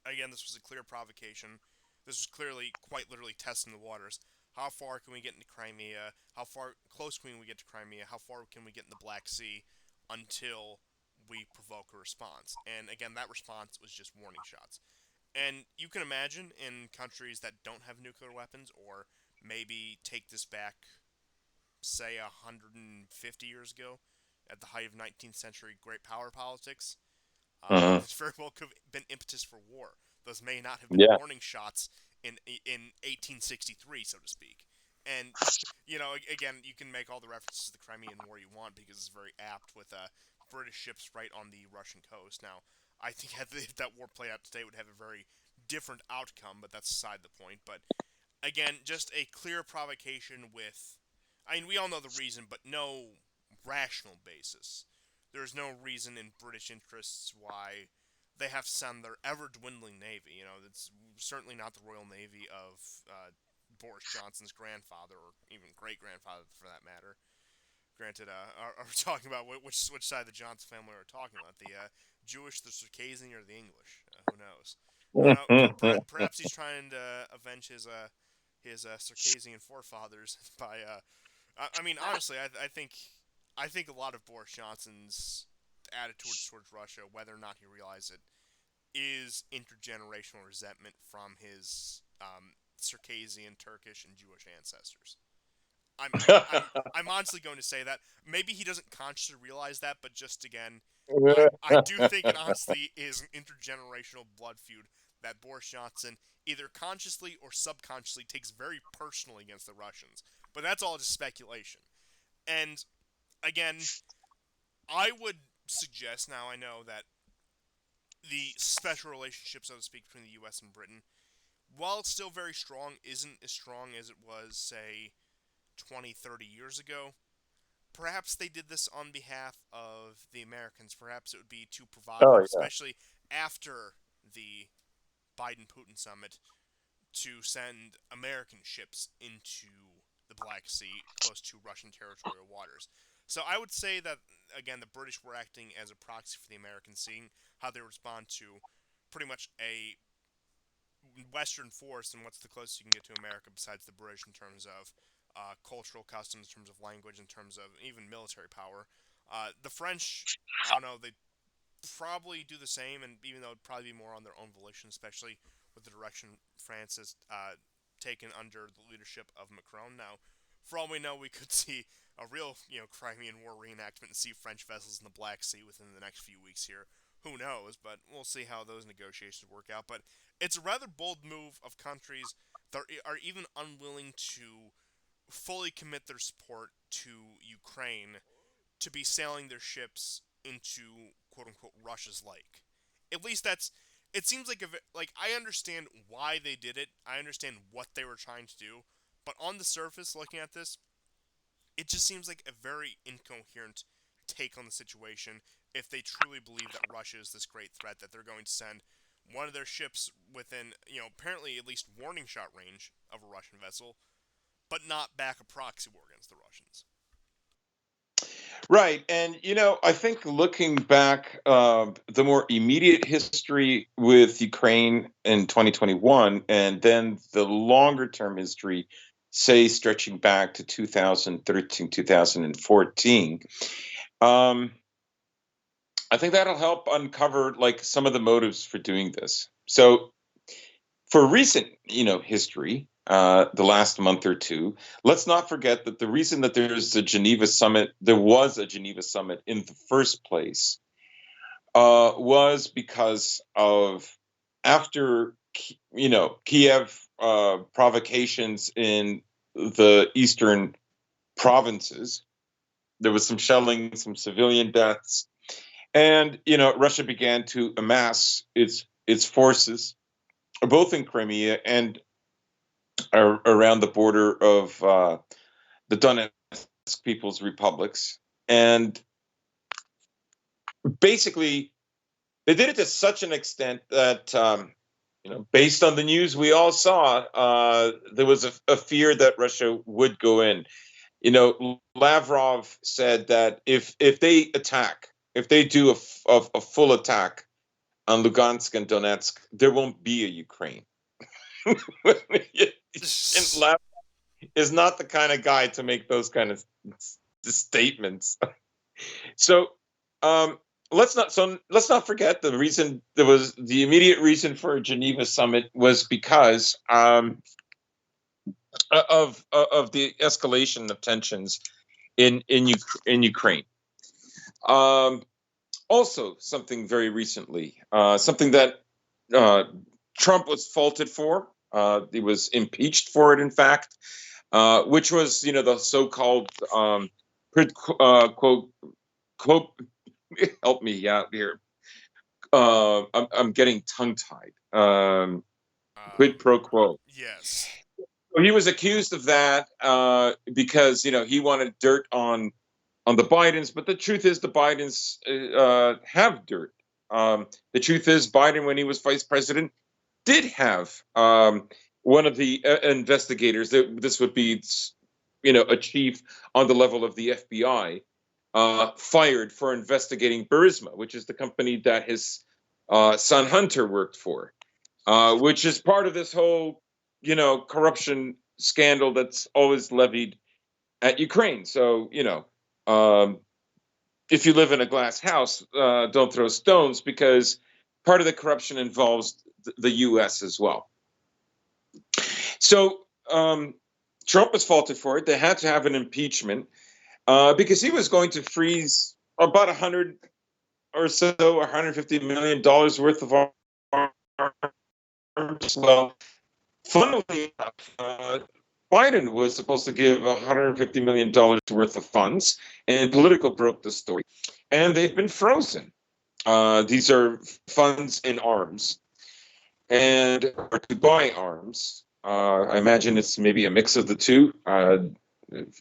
again, this was a clear provocation. This was clearly, quite literally, testing the waters. How far can we get into Crimea? How far close can we get to Crimea? How far can we get in the Black Sea until we provoke a response? And again, that response was just warning shots. And you can imagine in countries that don't have nuclear weapons, or maybe take this back, say, 150 years ago, at the height of 19th century great power politics, Mhm. this very well could have been impetus for war. Those may not have been Yeah. warning shots in 1863, so to speak. And again, you can make all the references to the Crimean War you want because it's very apt with British ships right on the Russian coast. Now, I think if that war played out today, it would have a very different outcome, but that's aside the point. But again, just a clear provocation with, I mean, we all know the reason, but no rational basis. There's no reason in British interests why they have to send their ever dwindling navy. It's certainly not the Royal Navy of Boris Johnson's grandfather, or even great grandfather for that matter. Granted, are we talking about which side of the Johnson family are we talking about? The Jewish, the Circassian, or the English? Who knows? I don't know. Perhaps he's trying to avenge his Circassian forefathers by. I mean, honestly, I think a lot of Boris Johnson's attitude towards Russia, whether or not he realizes it, is intergenerational resentment from his Circassian, Turkish, and Jewish ancestors. I'm honestly going to say that. Maybe he doesn't consciously realize that, but just again, I do think it honestly is an intergenerational blood feud that Boris Johnson either consciously or subconsciously takes very personally against the Russians. but that's all just speculation. And again, I would suggest, now I know that the special relationship, so to speak, between the U.S. and Britain, while it's still very strong, isn't as strong as it was, say, 20, 30 years ago. Perhaps they did this on behalf of the Americans. Perhaps it would be too Oh provocative, yeah. especially after the Biden Putin summit, to send American ships into the Black Sea, close to Russian territorial waters. So I would say that, again, the British were acting as a proxy for the Americans, seeing how they respond to pretty much a Western force, and what's the closest you can get to America besides the British in terms of cultural customs, in terms of language, in terms of even military power. The French, I don't know, they probably do the same, and even though it'd probably be more on their own volition, especially with the direction France has taken under the leadership of Macron. Now, for all we know, we could see a real, Crimean War reenactment and see French vessels in the Black Sea within the next few weeks here. Who knows? But we'll see how those negotiations work out. But it's a rather bold move of countries that are even unwilling to fully commit their support to Ukraine to be sailing their ships into quote unquote Russia's lake. At least that's. It seems like I understand why they did it. I understand what they were trying to do, but on the surface, looking at this, it just seems like a very incoherent take on the situation. If they truly believe that Russia is this great threat, that they're going to send one of their ships within, apparently at least warning shot range of a Russian vessel, but not back a proxy war against the Russians. Right. And, I think looking back, the more immediate history with Ukraine in 2021, and then the longer term history, say, stretching back to 2013, 2014, I think that'll help uncover like some of the motives for doing this. So, for recent, history, the last month or two, let's not forget that the reason that there was a Geneva summit in the first place, was because of after, Kiev provocations in the eastern provinces. There was some shelling, some civilian deaths, and Russia began to amass its forces both in Crimea and around the border of the Donetsk People's Republics. And basically, they did it to such an extent that, based on the news we all saw, there was a fear that Russia would go in. Lavrov said that if they attack, if they do a full attack on Lugansk and Donetsk, there won't be a Ukraine. And Lavrov is not the kind of guy to make those kind of statements. So let's not forget the reason there was the immediate reason for a Geneva summit was because of the escalation of tensions in Ukraine. Um, Also, something very recently, something that uh, Trump was faulted for. He was impeached for it, in fact, which was, the so-called quote quote. Help me out here. I'm getting tongue-tied. Quid pro quo. Yes. So he was accused of that because he wanted dirt on the Bidens, but the truth is the Bidens have dirt. The truth is Biden, when he was vice president, did have one of the investigators. This would be, a chief on the level of the FBI, fired for investigating Burisma, which is the company that his son Hunter worked for, which is part of this whole, corruption scandal that's always levied at Ukraine. So, um, if you live in a glass house, don't throw stones, because part of the corruption involves the U.S. as well. So Trump was faulted for it. They had to have an impeachment because he was going to freeze about 100 or so, $150 million worth of arms. Well, funnily enough, Biden was supposed to give $150 million worth of funds, and Politico broke the story, and they've been frozen. These are funds in arms and or to buy arms. I imagine it's maybe a mix of the two.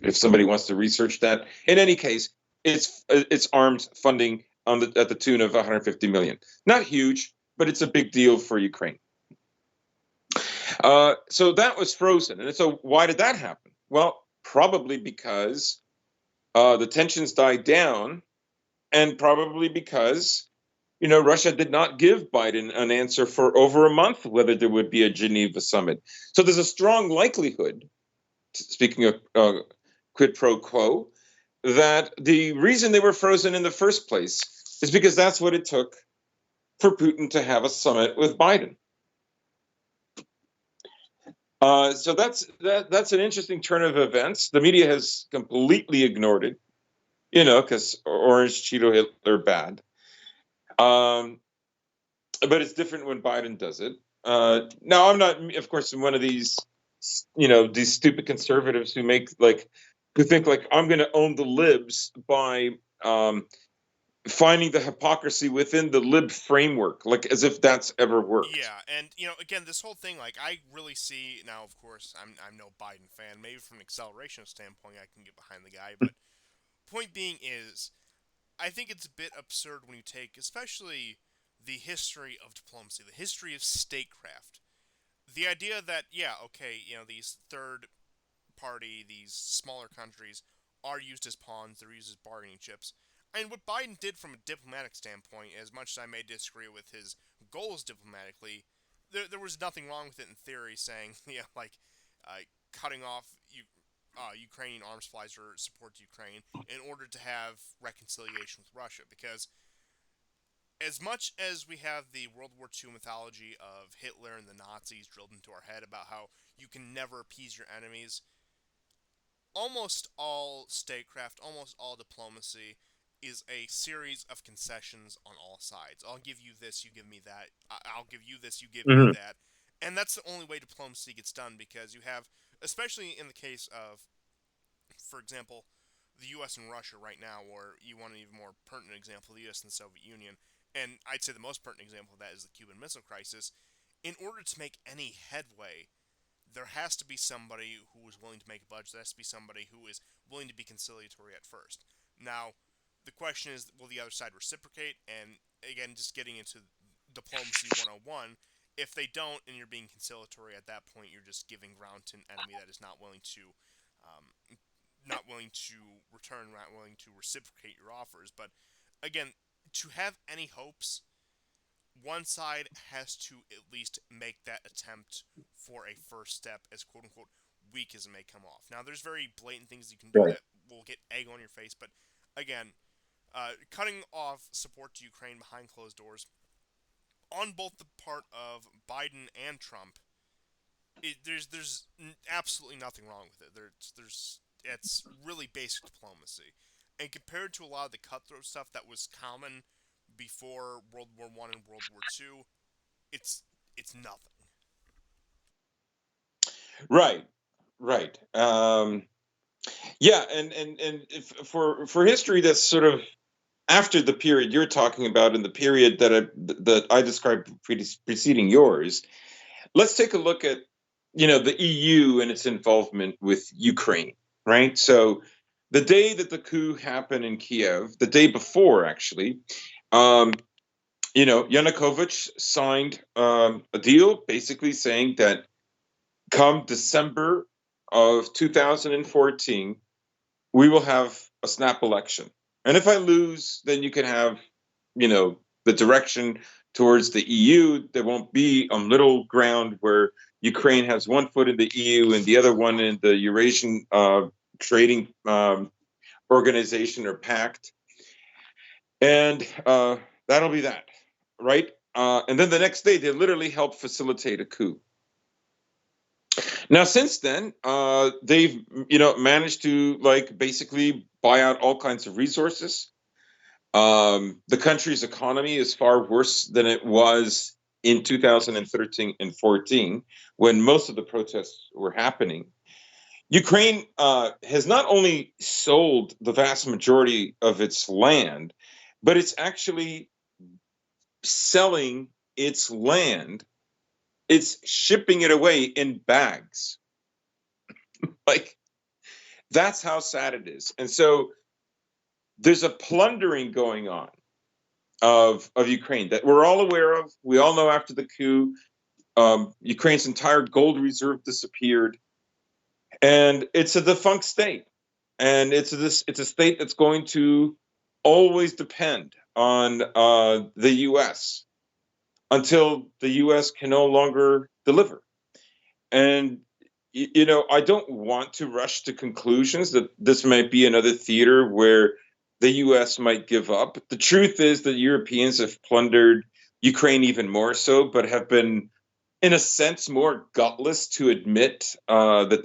If somebody wants to research that, in any case, it's arms funding on the at the tune of 150 million. Not huge, but it's a big deal for Ukraine. So that was frozen, and so why did that happen? Well, probably because the tensions died down, and probably because Russia did not give Biden an answer for over a month whether there would be a Geneva summit. So there's a strong likelihood, speaking of quid pro quo, that the reason they were frozen in the first place is because that's what it took for Putin to have a summit with Biden. So that's an interesting turn of events. The media has completely ignored it, because Orange Cheeto Hitler bad. But it's different when Biden does it. Now, I'm not, of course, one of these stupid conservatives who think like I'm going to own the libs by finding the hypocrisy within the lib framework, like as if that's ever worked. Yeah, and again, this whole thing, like, I really see now. Of course, I'm no Biden fan. Maybe from an acceleration standpoint, I can get behind the guy. But point being is, I think it's a bit absurd when you take, especially the history of diplomacy, the history of statecraft. The idea that, yeah, okay, these third party, these smaller countries are used as pawns, they're used as bargaining chips. And what Biden did from a diplomatic standpoint, as much as I may disagree with his goals diplomatically, there was nothing wrong with it in theory, saying, yeah, like cutting off Ukrainian arms supplies for support to Ukraine in order to have reconciliation with Russia. Because as much as we have the World War II mythology of Hitler and the Nazis drilled into our head about how you can never appease your enemies, almost all statecraft, almost all diplomacy is a series of concessions on all sides. I'll give you this, you give me that. I'll give you this, you give me Mm-hmm. that. And that's the only way diplomacy gets done, because you have, especially in the case of, for example, the U.S. and Russia right now, or you want an even more pertinent example, the U.S. and the Soviet Union, and I'd say the most pertinent example of that is the Cuban Missile Crisis. In order to make any headway, there has to be somebody who is willing to make a budget. There has to be somebody who is willing to be conciliatory at first. Now, the question is, will the other side reciprocate? And again, just getting into diplomacy 101, if they don't and you're being conciliatory at that point, you're just giving ground to an enemy that is um, not willing to return, not willing to reciprocate your offers. But again, to have any hopes, one side has to at least make that attempt for a first step, as quote unquote weak as it may come off. Now, there's very blatant things you can do Right. that will get egg on your face, but again, cutting off support to Ukraine behind closed doors on both the part of Biden and Trump, there's absolutely nothing wrong with it. There's it's really basic diplomacy, and compared to a lot of the cutthroat stuff that was common before World War I and World War II, it's nothing. Right. Right. Yeah, and if, for history that's sort of after the period you're talking about and the period that I described preceding yours, let's take a look at the EU and its involvement with Ukraine, right? So the day that the coup happened in Kiev, the day before actually, um, Yanukovych signed a deal basically saying that come December of 2014, we will have a snap election. And if I lose, then you can have, the direction towards the EU. There won't be a middle ground where Ukraine has one foot in the EU and the other one in the Eurasian Trading Organization or Pact. And that'll be that, right? And then the next day, they literally help facilitate a coup. Now, since then, they've managed to like basically buy out all kinds of resources. The country's economy is far worse than it was in 2013 and 14 when most of the protests were happening. Ukraine has not only sold the vast majority of its land, but it's actually selling its land. It's shipping it away in bags. Like, that's how sad it is. And so there's a plundering going on of Ukraine that we're all aware of. We all know after the coup, Ukraine's entire gold reserve disappeared, and it's a defunct state, and it's a state that's going to always depend on the U.S. until the U.S. can no longer deliver. And I don't want to rush to conclusions that this might be another theater where the U.S. might give up. The truth is that Europeans have plundered Ukraine even more so, but have been, in a sense, more gutless to admit that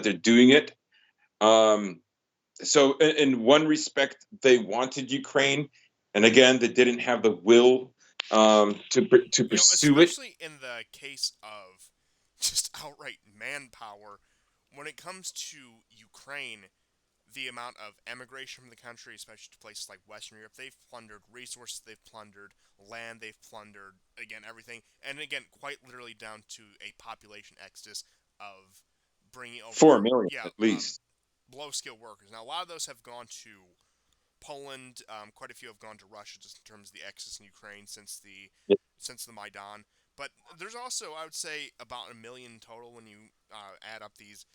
they're doing it. Um, so, in one respect, they wanted Ukraine, and again, they didn't have the will to pursue it. Especially in the case of just outright manpower, when it comes to Ukraine, the amount of emigration from the country, especially to places like Western Europe, they've plundered resources, they've plundered land, they've plundered, again, everything. And again, quite literally down to a population exodus of bringing 4 million yeah, at least. low skilled workers. Now, a lot of those have gone to Poland. Quite a few have gone to Russia, just in terms of the exodus in Ukraine since the Maidan. But there's also, I would say, about a million total when you add up these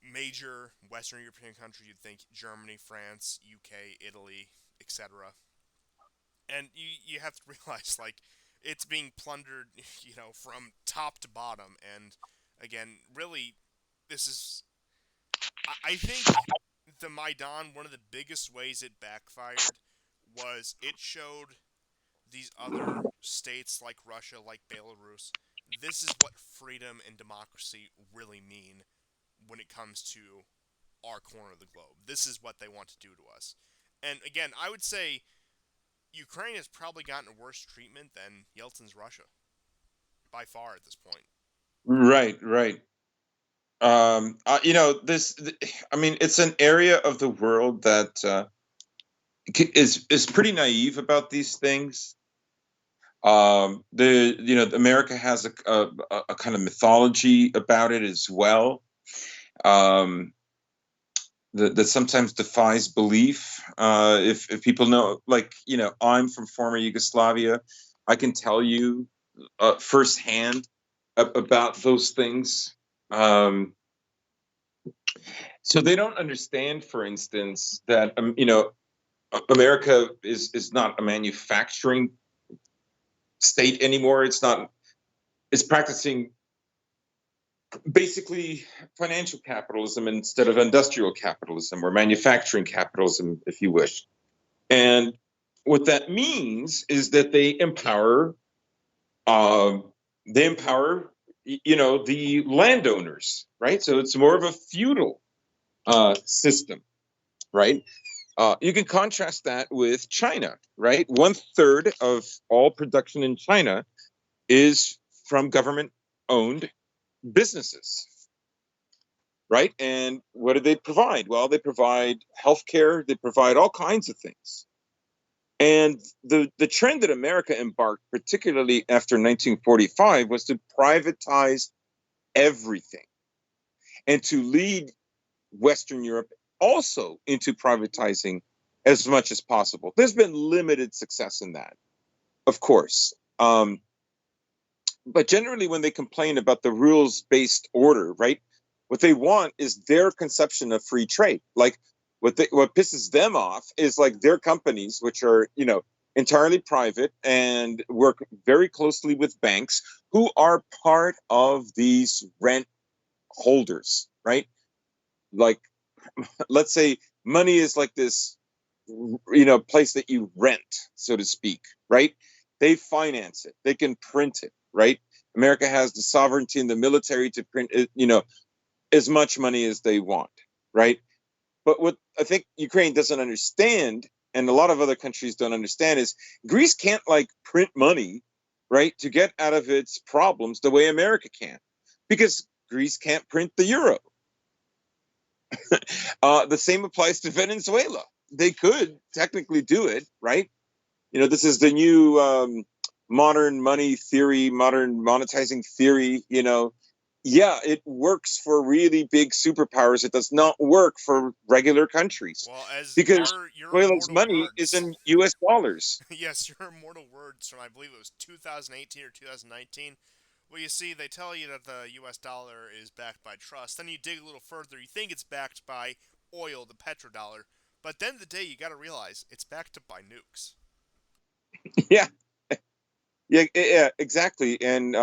major Western European countries. You'd think Germany, France, UK, Italy, etc. And you have to realize, like, it's being plundered, from top to bottom. And again, really, this is, I think the Maidan, one of the biggest ways it backfired was it showed these other states like Russia, like Belarus, this is what freedom and democracy really mean when it comes to our corner of the globe. This is what they want to do to us. And again, I would say Ukraine has probably gotten worse treatment than Yeltsin's Russia by far at this point. Right, right. This. I mean, it's an area of the world that is pretty naive about these things. America has a kind of mythology about it as well. Um, that sometimes defies belief. If people know, like, I'm from former Yugoslavia, I can tell you firsthand about those things. So they don't understand, for instance, that America is not a manufacturing state anymore. It's not. It's practicing basically financial capitalism instead of industrial capitalism, or manufacturing capitalism, if you wish. And what that means is that uh, they empower, the landowners, right? So it's more of a feudal system, right? You can contrast that with China, right? 1/3 of all production in China is from government owned businesses, right? And what do they provide? Well, they provide healthcare, they provide all kinds of things. And the trend that America embarked, particularly after 1945, was to privatize everything and to lead Western Europe also into privatizing as much as possible. There's been limited success in that, of course. But generally, when they complain about the rules based order, right, what they want is their conception of free trade. Like, what pisses them off is, like, their companies, which are, entirely private and work very closely with banks, who are part of these rent holders, right? Like, let's say money is like this, place that you rent, so to speak, right? They finance it, they can print it, right? America has the sovereignty in the military to print it, as much money as they want, right? But what I think Ukraine doesn't understand, and a lot of other countries don't understand, is Greece can't, like, print money, right, to get out of its problems the way America can, because Greece can't print the euro, The same applies to Venezuela. They could technically do it, right? This is the new modern money theory, modern monetizing theory. Yeah, it works for really big superpowers. It does not work for regular countries Well, as because your Venezuela's immortal money is words, in U.S. dollars. yes, your immortal words from I believe it was 2018 or 2019. Well, you see, they tell you that the U.S. dollar is backed by trust. Then you dig a little further, you think it's backed by oil, the petrodollar. But at the end of the day, you got to realize it's backed up by nukes. Yeah, yeah, exactly. And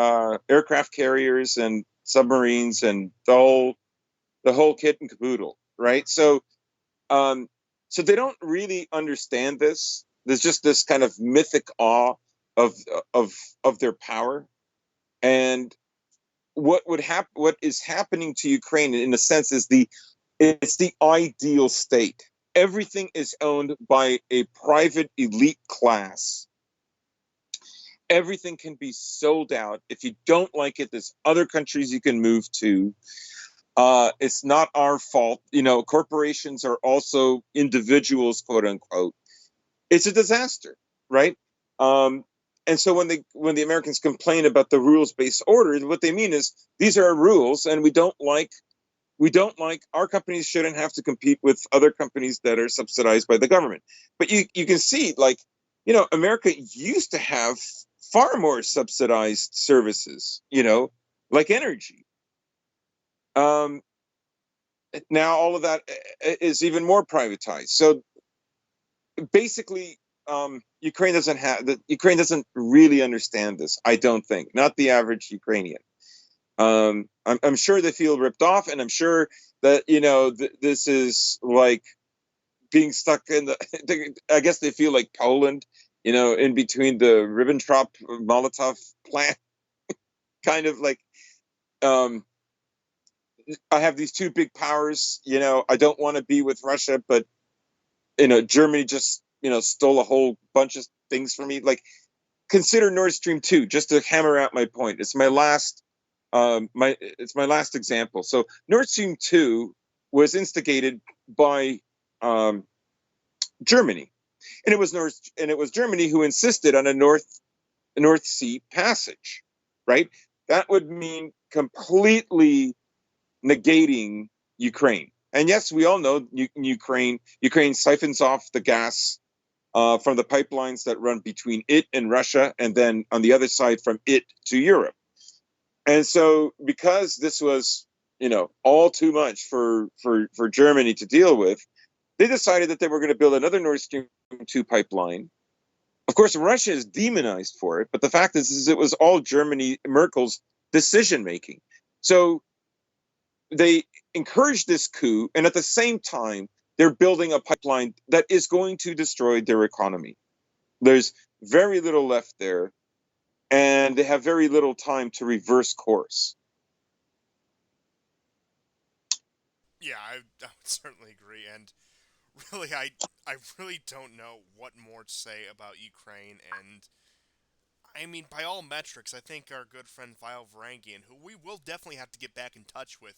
aircraft carriers and submarines and the whole kit and caboodle, right? Um, so they don't really understand this. There's just this kind of mythic awe of of of their power, and what is happening to Ukraine in a sense is it's the ideal state. Everything is owned by a private elite class. Everything can be sold out. If you don't like it, there's other countries you can move to. It's not our fault. Corporations are also individuals, quote unquote. It's a disaster, right? Um, and so when the Americans complain about the rules based order, what they mean is these are rules, and we don't like our companies shouldn't have to compete with other companies that are subsidized by the government. But you can see, like, America used to have far more subsidized services, like energy. Um, Now all of that is even more privatized. So basically, Ukraine doesn't really understand this. I don't think, not the average Ukrainian. I'm sure they feel ripped off, and I'm sure that this is like being stuck in the. I guess they feel like Poland, in between the Ribbentrop Molotov plan, kind of like. Um, I have these two big powers. I don't want to be with Russia, but Germany just stole a whole bunch of things from me. Like, consider Nord Stream 2, just to hammer out my point. It's my last example. So Nord Stream 2 was instigated by um, Germany, and it was Germany who insisted on a North Sea passage, right? That would mean completely negating Ukraine. And yes, we all know Ukraine siphons off the gas from the pipelines that run between it and Russia, and then on the other side from it to Europe. And so, because this was, all too much for Germany to deal with, they decided that they were going to build another Nord Stream 2 pipeline. Of course, Russia is demonized for it, but the fact is it was all Germany, Merkel's decision making. So they encouraged this coup, and at the same time, they're building a pipeline that is going to destroy their economy. There's very little left there, and they have very little time to reverse course. Yeah, I would certainly agree. And really, I really don't know what more to say about Ukraine. And I mean, by all metrics, I think our good friend Vile Varangian, who we will definitely have to get back in touch with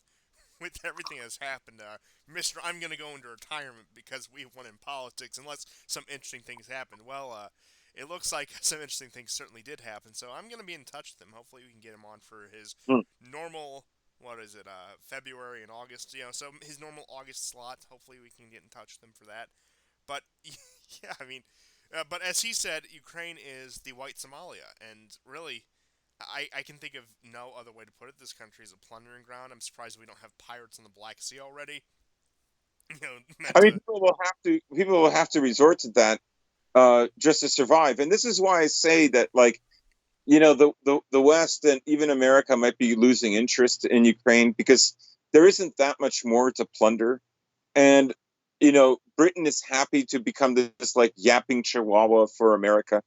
everything that's happened, Mister, I'm going to go into retirement because we've won in politics, unless some interesting things happen. Well, it looks like some interesting things certainly did happen, so I'm going to be in touch with him. Hopefully, we can get him on for his Hmm. normal, what is it, February and August, so his normal August slot. Hopefully, we can get in touch with him for that. But yeah, I mean, but as he said, Ukraine is the white Somalia, and really, I can think of no other way to put it. This country is a plundering ground. I'm surprised we don't have pirates in the Black Sea already. Meant I mean, to. people will have to resort to that just to survive. And this is why I say that, like, the West and even America might be losing interest in Ukraine because there isn't that much more to plunder. And Britain is happy to become this like yapping chihuahua for America.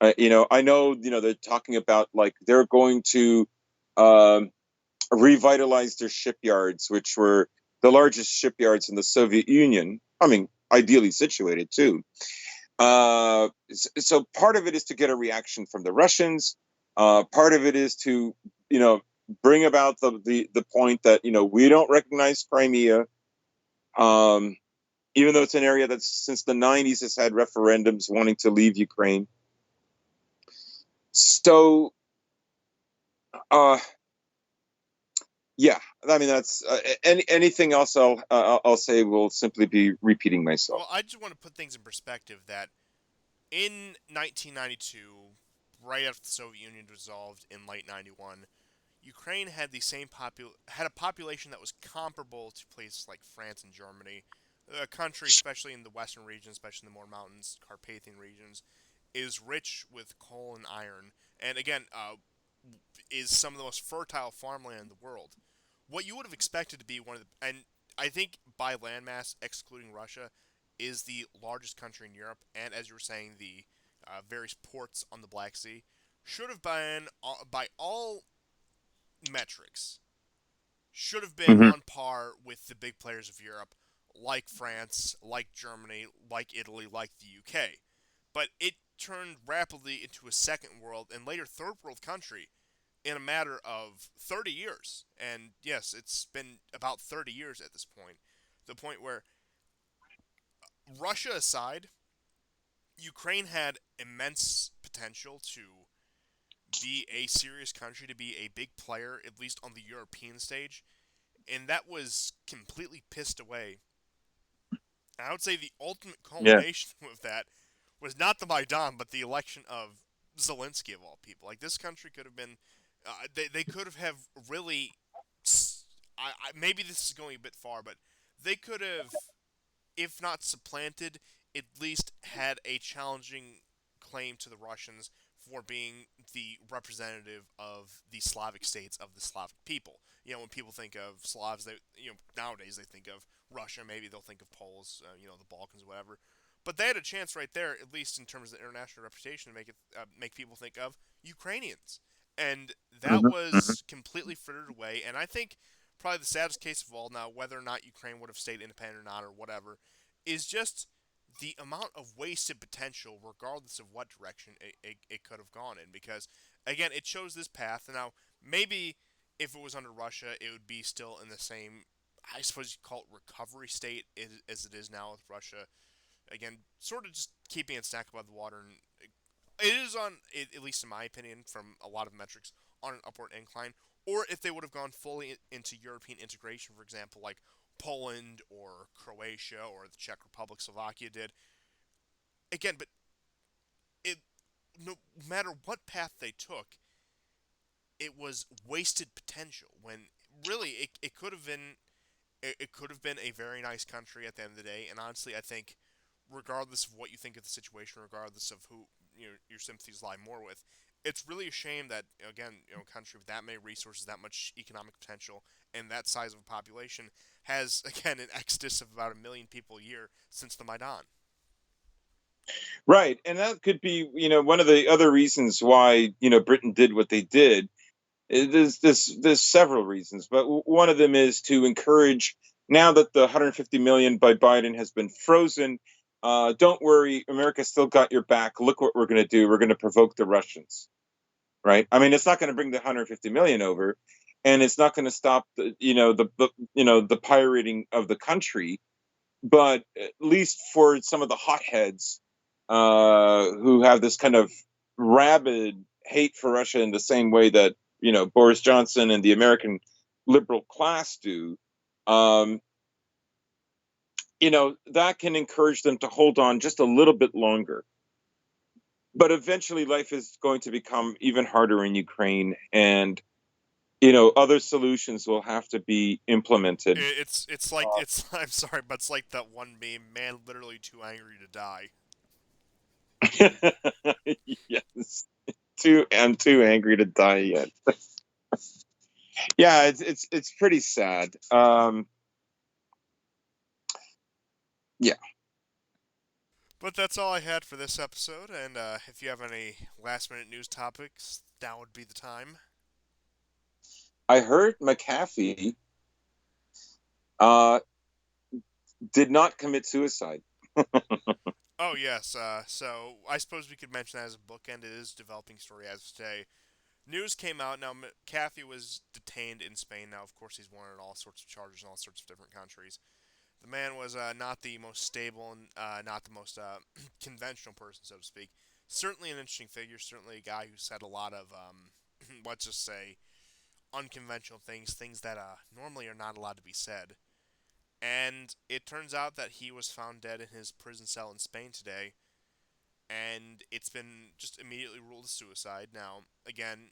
I know they're talking about, like, they're going to um, revitalize their shipyards, which were the largest shipyards in the Soviet Union. I mean, ideally situated too. So part of it is to get a reaction from the Russians. Part of it is to, bring about the point that we don't recognize Crimea. Um, Even though it's an area that since the 90s has had referendums wanting to leave Ukraine. So, uh, yeah, I mean that's anything else I'll say will simply be repeating myself. Well, I just want to put things in perspective that in 1992, right after the Soviet Union dissolved in late 91, Ukraine had the same had a population that was comparable to places like France and Germany. A country, especially in the western regions, especially in the more mountains, Carpathian regions, is rich with coal and iron, and again, is some of the most fertile farmland in the world. What you would have expected to be one of the, and I think by landmass, excluding Russia, is the largest country in Europe, and as you were saying, the various ports on the Black Sea should have been, by all metrics, should have been Mm-hmm. on par with the big players of Europe, like France, like Germany, like Italy, like the UK. But it turned rapidly into a second world and later third world country in a matter of 30 years. And yes, it's been about 30 years at this point. The point where, Russia aside, Ukraine had immense potential to be a serious country, to be a big player, at least on the European stage. And that was completely pissed away. And I would say the ultimate Yeah. culmination of that was not the Maidan, but the election of Zelensky of all people. Like this country could have been, they could have really, maybe this is going a bit far, but they could have, if not supplanted, at least had a challenging claim to the Russians for being the representative of the Slavic states of the Slavic people. You know, when people think of Slavs, they, nowadays they think of Russia. Maybe they'll think of Poles, the Balkans, whatever. But they had a chance right there, at least in terms of international reputation, to make people think of Ukrainians, and that Mm-hmm. Mm-hmm. was completely frittered away. And I think probably the saddest case of all, now whether or not Ukraine would have stayed independent or not or whatever, is just the amount of wasted potential, regardless of what direction it could have gone in. Because, again, it chose this path. And now, maybe if it was under Russia, it would be still in the same, I suppose you'd call it recovery state as it is now with Russia. Again, sort of just keeping its neck above the water. And it is on, at least in my opinion, from a lot of metrics, on an upward incline. Or if they would have gone fully into European integration, for example, like Poland or Croatia or the Czech Republic, Slovakia did. Again, but it, no matter what path they took, it was wasted potential. When really it could have been, it could have been a very nice country at the end of the day. And honestly, I think, regardless of what you think of the situation, regardless of who your sympathies lie more with, it's really a shame that, again, a country with that many resources, that much economic potential, and that size of a population has, again, an exodus of about 1 million people a year since the Maidan. Right, and that could be, one of the other reasons why, Britain did what they did. There's several reasons, but one of them is to encourage. Now that the 150 million by Biden has been frozen, don't worry, America still got your back. Look what we're going to do. We're going to provoke the Russians, right? I mean, it's not going to bring the 150 million over, and it's not going to stop the pirating of the country, but at least for some of the hotheads who have this kind of rabid hate for Russia in the same way that Boris Johnson and the American liberal class do, um, that can encourage them to hold on just a little bit longer. But eventually, life is going to become even harder in Ukraine, and other solutions will have to be implemented. It's like it's I'm sorry, but it's like that one meme, man, literally too angry to die. Yes, I'm too angry to die yet. Yeah, it's pretty sad. Yeah, But that's all I had for this episode, and if you have any last minute news topics, now would be the time. I heard McAfee uh, did not commit suicide. Oh yes, so I suppose we could mention that as a bookend. It is a developing story as of today. News came out now. Kathy was detained in Spain. Now, of course, he's wanted all sorts of charges in all sorts of different countries. The man was not the most stable and not the most conventional person, so to speak. Certainly an interesting figure. Certainly a guy who said a lot of, let's just say, unconventional things, things that normally are not allowed to be said. And it turns out that he was found dead in his prison cell in Spain today, and it's been just immediately ruled a suicide. Now, again,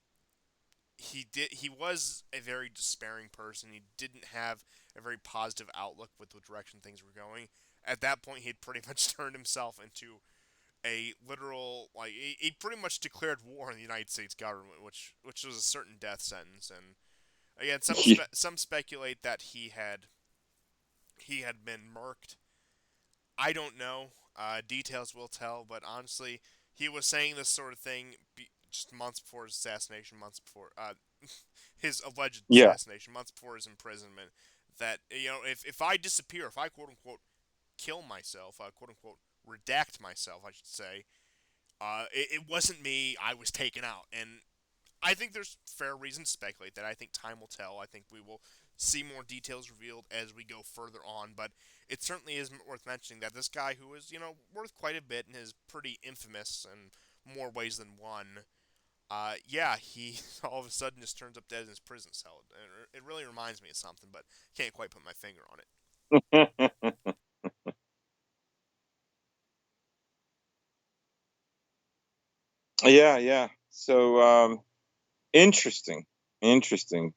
he was a very despairing person. He didn't have a very positive outlook with the direction things were going. At that point, he had pretty much turned himself into a literal like he pretty much declared war on the United States government, which was a certain death sentence. And again, some speculate that he had been murked. I don't know. Details will tell, but honestly, he was saying this sort of thing just months before his assassination, months before his alleged Yeah, assassination, months before his imprisonment. That if I disappear, if I quote unquote kill myself, quote unquote redact myself, I should say, it wasn't me. I was taken out, and I think there's fair reason to speculate that. I think time will tell. I think we will see more details revealed as we go further on, but it certainly is worth mentioning that this guy, who is, worth quite a bit and is pretty infamous in more ways than one, yeah, he all of a sudden just turns up dead in his prison cell. It really reminds me of something, but can't quite put my finger on it. yeah, yeah. So interesting, interesting.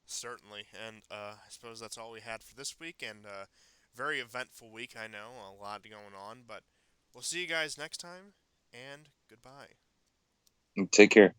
Certainly, and I suppose that's all we had for this week, and very eventful week, I know, a lot going on, but we'll see you guys next time, and goodbye. Take care.